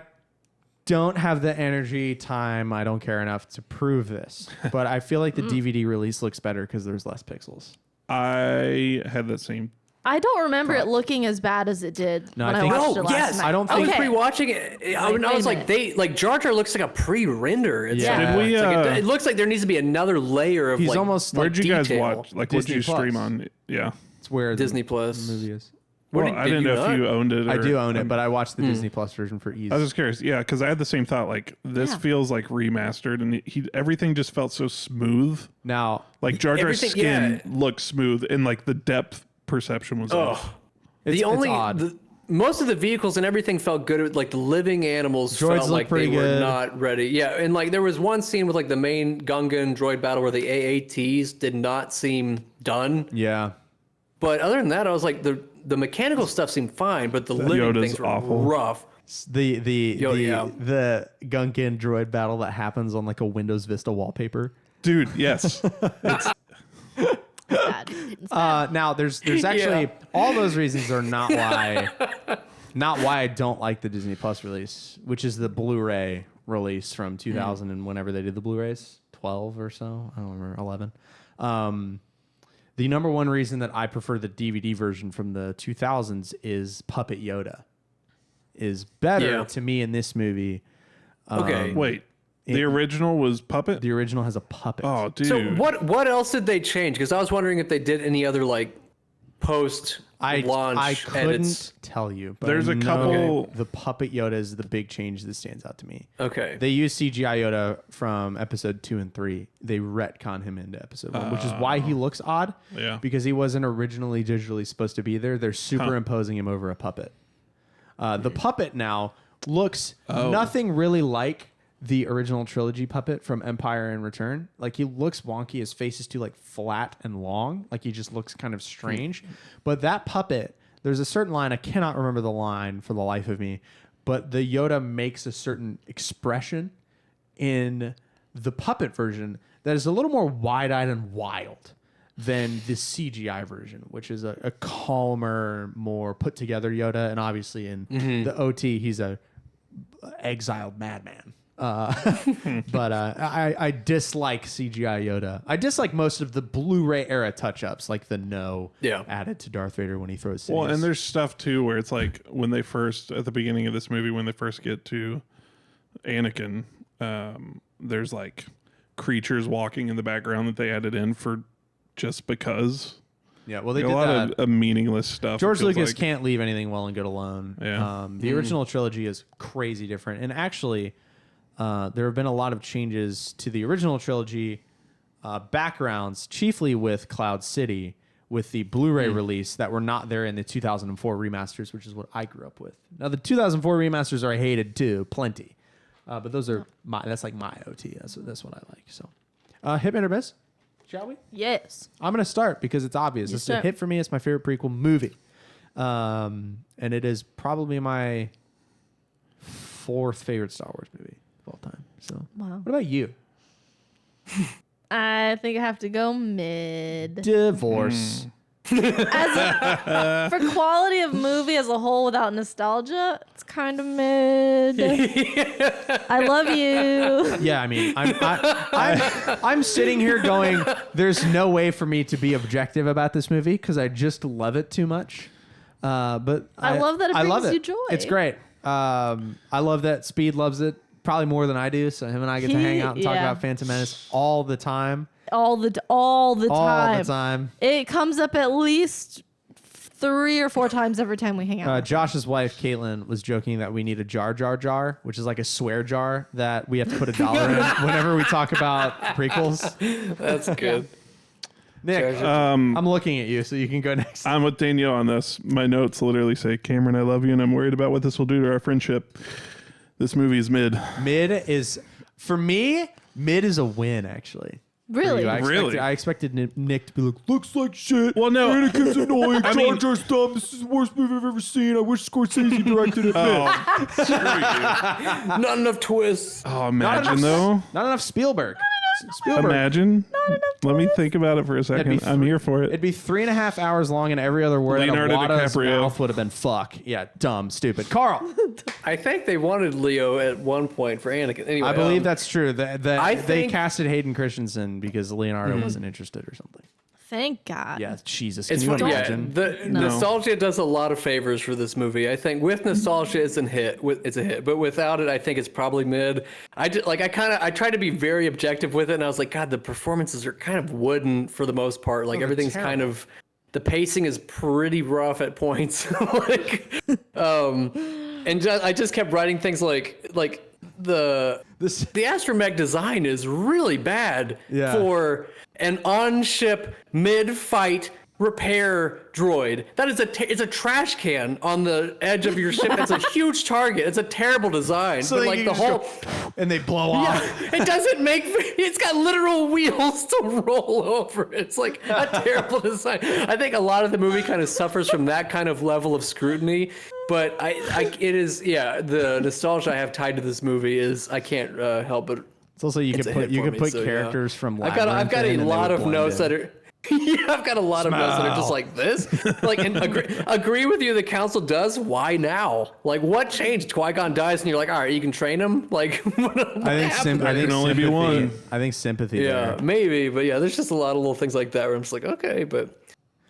don't have the energy, time, I don't care enough to prove this, but I feel like the DVD release looks better because there's less pixels. I had that same. I don't remember it looking as bad as it did No, when I I think- watched No, it last yes. night. I don't I was think- pre-watching it. I Wait was a like, minute. Jar Jar looks like a pre-render. It's Yeah. like, Did we, it's like it looks like there needs to be another layer of He's like almost Where'd like you guys detail. watch? Like, what'd Disney you stream Plus. on? Yeah. it's where Disney the Plus. movie is. Well, did I didn't you know if not? you owned it. I or- do own it, but I watched the Disney Plus version for ease. I was just curious. Yeah, because I had the same thought. Like, this Yeah. feels like remastered, and everything just felt so smooth. Now, Like, Jar Jar's Everything- skin yeah. looked smooth, and like the depth perception was off. it's odd. Most of the vehicles and everything felt good. Like the living animals Droids felt look like they pretty were good. not ready. Yeah, and like there was one scene with like the main Gungan droid battle where the AATs did not seem done. yeah. But other than that, I was like the mechanical stuff seemed fine, but the living Yoda's things were awful. rough. The yeah. the Gungan droid battle that happens on like a Windows Vista wallpaper. Dude, yes. Bad. It's bad. Now there's actually all those reasons are not why I don't like the Disney Plus release, which is the Blu-ray release from 2000 and whenever they did the Blu-rays, 12 or so, I don't remember, 11. The number one reason that I prefer the DVD version from the 2000s is Puppet Yoda is better Yeah. to me in this movie. Okay. Wait, the original was Puppet? The original has a puppet. Oh, dude. So what else did they change? Because I was wondering if they did any other like post launch I couldn't edits. tell you, but There's I a know couple- the Puppet Yoda is the big change that stands out to me. Okay. They use CGI Yoda from episode 2 and 3. They retcon him into episode 1, which is why he looks odd. Yeah. Because he wasn't originally digitally supposed to be there. They're superimposing him over a puppet. The puppet now looks nothing really like the original trilogy puppet from Empire and Return. Like, he looks wonky. His face is too like flat and long. Like, he just looks kind of strange. But that puppet, there's a certain line, I cannot remember the line for the life of me, but the Yoda makes a certain expression in the puppet version that is a little more wide-eyed and wild than the CGI version, which is a calmer, more put-together Yoda. And obviously in the OT, he's a exiled madman. But I dislike CGI Yoda. I dislike most of the Blu-ray era touch-ups, like the added to Darth Vader when he throws Well, cities. and there's stuff too where it's like when they first, at the beginning of this movie, when they first get to Anakin, there's like creatures walking in the background that they added in for just because. yeah, well, they Like, did a lot that. of meaningless stuff. George it feels Lucas like. can't leave anything well and good alone. Yeah. The original trilogy is crazy different. And actually, there have been a lot of changes to the original trilogy backgrounds, chiefly with Cloud City, with the Blu-ray release that were not there in the 2004 remasters, which is what I grew up with. Now, the 2004 remasters are hated too, plenty. But those are that's like my OT. That's what I like. So, hit or miss, shall we? Yes. I'm going to start because it's obvious. Yes, It's a sir. hit for me. It's my favorite prequel movie. And it is probably my 4th favorite Star Wars movie of all time. So, Wow. what about you? I think I have to go mid. Divorce. For quality of movie as a whole without nostalgia, it's kind of mid. I love you. Yeah, I mean, I'm sitting here going, there's no way for me to be objective about this movie because I just love it too much. But I love that it I love brings you it. joy. It's great. I love that Speed loves it probably more than I do. So him and I get to hang out and talk Yeah. about Phantom Menace all the time. all the time. All the time. It comes up at least 3 or 4 times every time we hang out. Josh's wife, Caitlin, was joking that we need a jar, which is like a swear jar that we have to put $1 in whenever we talk about prequels. That's good. Nick, I'm looking at you, so you can go next. I'm with Danielle on this. My notes literally say, Cameron, I love you, and I'm worried about what this will do to our friendship. This movie is mid. Mid is, for me, mid is a win, actually. Really? You. Really? I expected Nick to be like, looks like shit. Well, no. Anakin's annoying. I mean- Jar Jar's dumb. This is the worst movie I've ever seen. I wish Scorsese directed it. Screw you. Not enough twists. Oh, imagine though. Not enough Spielberg. Spielberg. Imagine. Let me think about it for a second. I'm here for it. It'd be 3.5 hours long, and every other word Leonardo out of Watto's DiCaprio. mouth would have been "fuck." Yeah, dumb, stupid. Carl, I think they wanted Leo at one point for Anakin. Anyway, I believe that's true. They think- casted Hayden Christensen because Leonardo wasn't interested or something. Thank God. Yeah, Jesus. Can It's you funny, imagine? the nostalgia does a lot of favors for this movie. I think with nostalgia, it's a hit. It's a hit, but without it, I think it's probably mid. I tried to be very objective with it, and I was like, God, the performances are kind of wooden for the most part. Like everything's kind of, the pacing is pretty rough at points. I just kept writing things like the astromech design is really bad for an on-ship mid-fight repair droid. That is it's a trash can on the edge of your ship. It's a huge target. It's a terrible design. So but like the whole and they blow off. it doesn't make. It's got literal wheels to roll over. It's like a terrible design. I think a lot of the movie kind of suffers from that kind of level of scrutiny. But the nostalgia I have tied to this movie is I can't help but. It's also you could put characters from. I've got a lot of notes that are. I've got a lot of notes that are just like this. Like, and agree with you. The council does. Why now? Like, what changed? Qui-Gon dies, and you're like, all right, you can train him. Like, what I think can only be one. I think sympathy. Yeah, there. maybe, but yeah, there's just a lot of little things like that where I'm just like, okay, but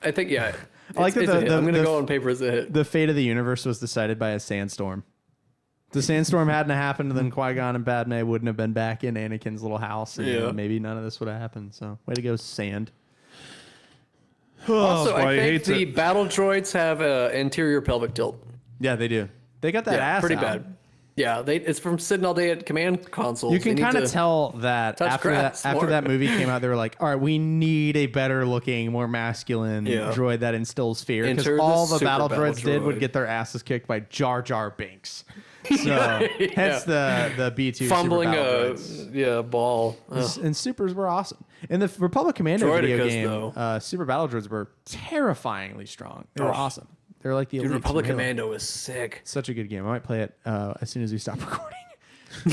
I think I like that. I'm gonna go on paper as a hit. The fate of the universe was decided by a sandstorm. The sandstorm hadn't happened, and then Qui-Gon and Padme wouldn't have been back in Anakin's little house, and maybe none of this would have happened. So, way to go, sand. Also, I think the battle droids have anterior pelvic tilt. Yeah, they do. They got that ass pretty out. bad. Yeah, it's from sitting all day at command consoles. You can kind of tell that after that movie came out, they were like, all right, we need a better looking, more masculine droid that instills fear. Because all the battle droids did would get their asses kicked by Jar Jar Binks. So hence the B2 fumbling super ball. And supers were awesome. In the Republic Commando video game, though. super battle droids were terrifyingly strong. They were awesome. They're like the elites Republic from Halo. Commando is sick. Such a good game. I might play it as soon as we stop recording.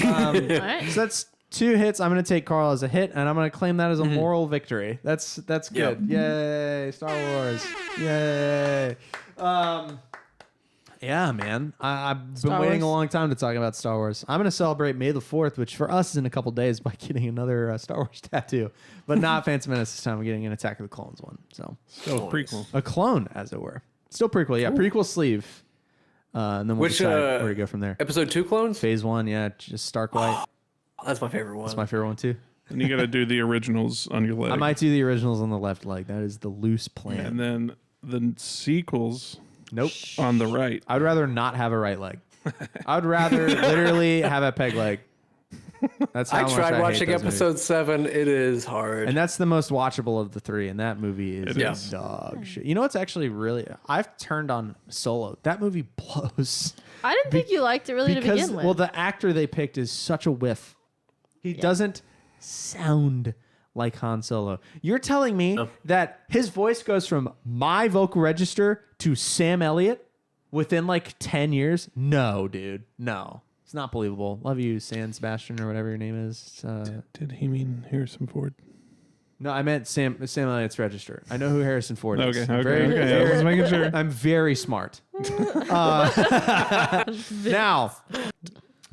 All right. So that's 2 hits. I'm going to take Carl as a hit, and I'm going to claim that as a moral victory. That's good. Yay, Star Wars. Yay. Yeah, man. I've been waiting a long time to talk about Star Wars. I'm going to celebrate May the 4th, which for us is in a couple days, by getting another Star Wars tattoo. But not Phantom Menace this time. I'm getting an Attack of the Clones one. So prequel. a clone, as it were. Still prequel. Yeah, prequel sleeve. And then we'll decide where to go from there. Episode 2 clones? Phase 1, yeah. Just Stark White. That's my favorite one. That's my favorite one, too. And you got to do the originals on your leg. I might do the originals on the left leg. That is the loose plan. And then the sequels Nope. on the right. I would rather not have a right leg. I would rather literally have a peg leg. That's how I much tried hate watching those episode movies. 7. It is hard. And that's the most watchable of the 3. And that movie is It is. dog shit. You know what's actually really... I've turned on Solo. That movie blows. I didn't think you liked it really to begin with. Well, the actor they picked is such a whiff. He doesn't sound like Han Solo. You're telling me that his voice goes from my vocal register to Sam Elliott within like 10 years? No, dude. No. It's not believable. Love you, San Sebastian or whatever your name is. Did he mean Harrison Ford? No, I meant Sam Elliott's register. I know who Harrison Ford is. Okay. Very- I was making sure. I'm very smart. Now,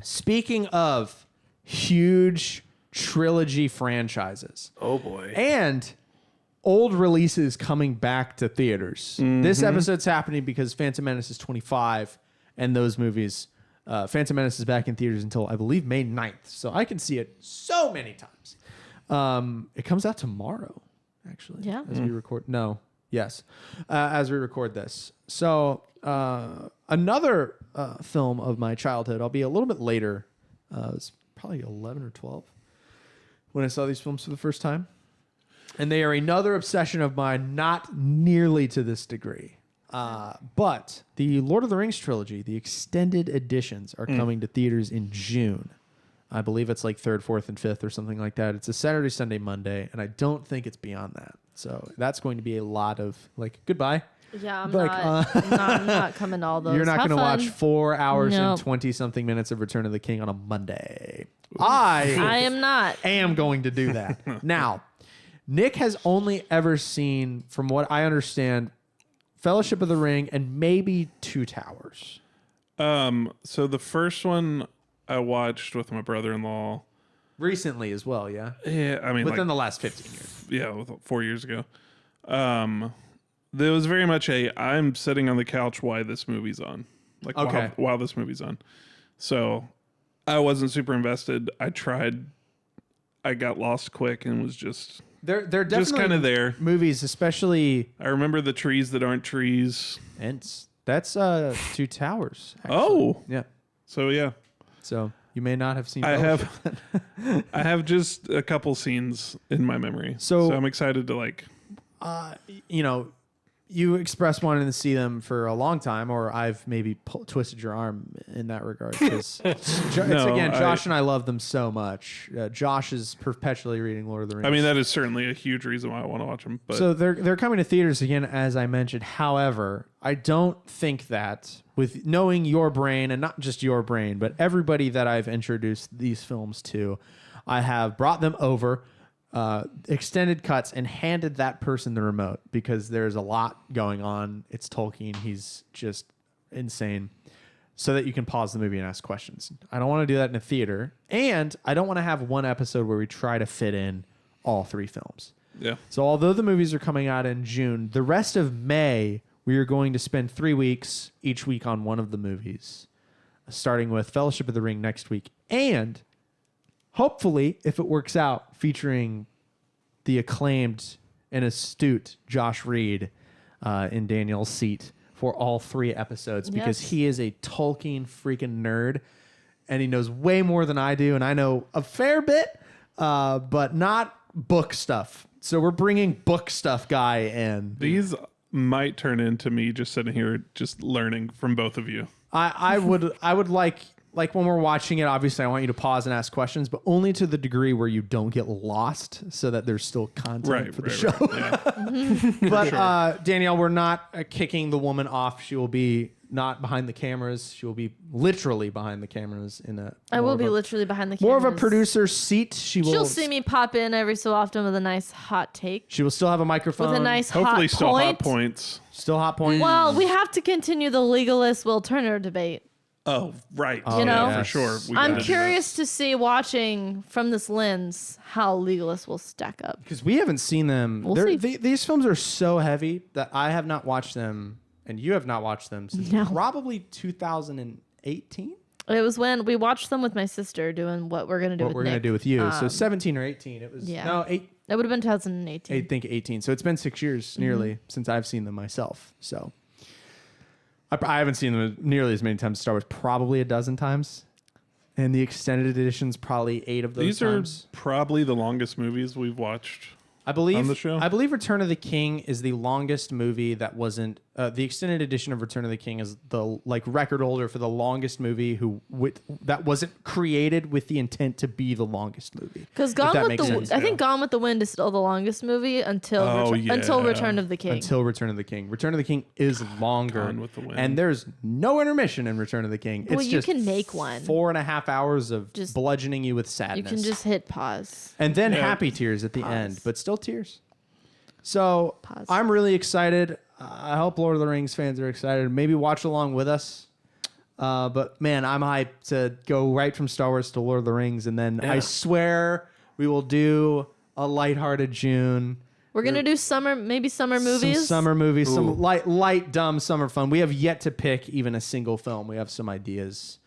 speaking of huge trilogy franchises oh, boy. and old releases coming back to theaters, this episode's happening because Phantom Menace is 25, and those movies, Phantom Menace is back in theaters until, I believe, May 9th. So I can see it so many times. It comes out tomorrow, actually. Yeah. As we record. No. Yes. As we record this. So another film of my childhood, I'll be a little bit later. It was probably 11 or 12 when I saw these films for the first time. And they are another obsession of mine, not nearly to this degree. But the Lord of the Rings trilogy, the extended editions, are coming to theaters in June. I believe it's like 3rd, 4th, and 5th or something like that. It's a Saturday, Sunday, Monday, and I don't think it's beyond that. So that's going to be a lot of, like, goodbye. Yeah, I'm Like, I'm not coming to all those. You're not going to watch 4 hours and Nope. 20 something minutes of Return of the King on a Monday. I am not. am going to do that. Now, Nick has only ever seen, from what I understand, Fellowship of the Ring and maybe Two Towers. So the first one I watched with my brother-in-law. Recently as well, yeah? Yeah, I mean, Within the last 15 years. yeah, 4 years ago. There was very much I'm sitting on the couch while this movie's on. Like, Okay. while this movie's on. So I wasn't super invested. I tried. I got lost quick and was just They're definitely just kind of there. movies, especially I remember the trees that aren't trees. Ents. That's Two Towers. Actually. Oh, Yeah. so yeah. So you may not have seen I Fellowship. I have just a couple scenes in my memory. So I'm excited to like. You know, you expressed wanting to see them for a long time, or I've maybe twisted your arm in that regard. Because Josh and I love them so much. Josh is perpetually reading Lord of the Rings. I mean, that is certainly a huge reason why I want to watch them. But So they're coming to theaters again, as I mentioned. However, I don't think that, with knowing your brain, and not just your brain, but everybody that I've introduced these films to, I have brought them over, extended cuts, and handed that person the remote because there's a lot going on. It's Tolkien. He's just insane. So that you can pause the movie and ask questions. I don't want to do that in a theater. And I don't want to have one episode where we try to fit in all 3 films. yeah. So although the movies are coming out in June, the rest of May, we are going to spend 3 weeks each week on one of the movies, starting with Fellowship of the Ring next week. And hopefully, if it works out, featuring the acclaimed and astute Josh Reed in Daniel's seat for all 3 episodes, because Yes. he is a Tolkien freaking nerd and he knows way more than I do. And I know a fair bit, but not book stuff. So we're bringing book stuff guy in. These might turn into me just sitting here just learning from both of you. I would like when we're watching it, obviously I want you to pause and ask questions, but only to the degree where you don't get lost so that there's still content for the show. Right, yeah. But Danielle, we're not kicking the woman off. She will be not behind the cameras. She will be literally behind the cameras in a I will be literally behind the camera. more of a producer's seat. She'll see me pop in every so often with a nice hot take. She will still have a microphone. With a nice Hopefully hot still point. hot points. Still hot point. Well, we have to continue the legalist Will Turner debate. Oh, right. You know? Yeah, for sure. We I'm gotta do curious to see, watching from this lens, how legalist will stack up. Because we haven't seen them. We'll They're- see. These films are so heavy that I have not watched them, and you have not watched them since No. probably 2018. It was when we watched them with my sister doing what we're going to do What with we're Nick. gonna do with you? So 17 or 18. It was yeah. no 8. It would have been 2018. I think 18. So it's been 6 years nearly since I've seen them myself. So I haven't seen them nearly as many times as Star Wars, probably a dozen times. And the extended editions, probably 8 of those These times. are probably the longest movies we've watched. I believe on the show? I believe Return of the King is the longest movie that wasn't the extended edition of Return of the King is the record holder for the longest movie that wasn't created with the intent to be the longest movie. Because I think Gone with the Wind is still the longest movie until until Return of the King. Until Return of the King. Return of the King is longer. Gone with the Wind. And there's no intermission in Return of the King. Well, It's you just can make one. 4.5 hours of Just- bludgeoning you with sadness. You can just hit pause. And then Yeah. happy tears at the Pause. end, but still tears. So Pause. I'm really excited. I hope Lord of the Rings fans are excited. Maybe watch along with us. But man, I'm hyped to go right from Star Wars to Lord of the Rings. And then I swear we will do a lighthearted June. We're gonna do summer movies. Some summer movies, some light, dumb summer fun. We have yet to pick even a single film. We have some ideas.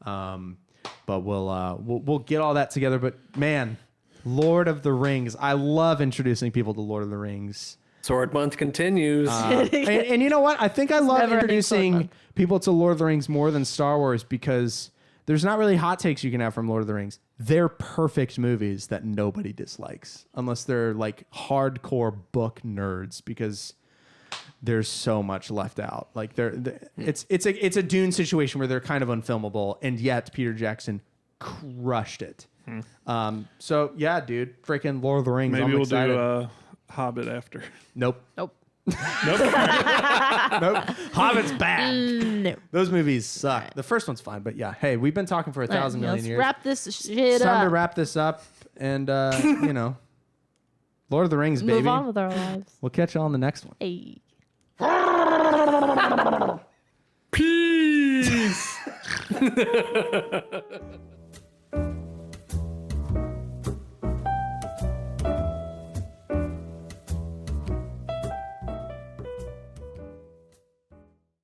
But we'll get all that together. But man, Lord of the Rings. I love introducing people to Lord of the Rings. Sword Month continues. And you know what? I think I love never-ending introducing sword people to Lord of the Rings more than Star Wars because there's not really hot takes you can have from Lord of the Rings. They're perfect movies that nobody dislikes unless they're like hardcore book nerds because there's so much left out. Like it's a Dune situation where they're kind of unfilmable, and yet Peter Jackson crushed it. So yeah, dude, freaking Lord of the Rings. Maybe I'm we'll excited. do Hobbit after. Nope. Nope. Nope. Nope. Hobbit's bad. No. Those movies suck. The first one's fine, but yeah. Hey, we've been talking for 1,000 million Let's years. wrap this shit It's time to up. wrap this up, and you know, Lord of the Rings, baby. Move on with our lives. We'll catch you all on the next one. Hey. Peace.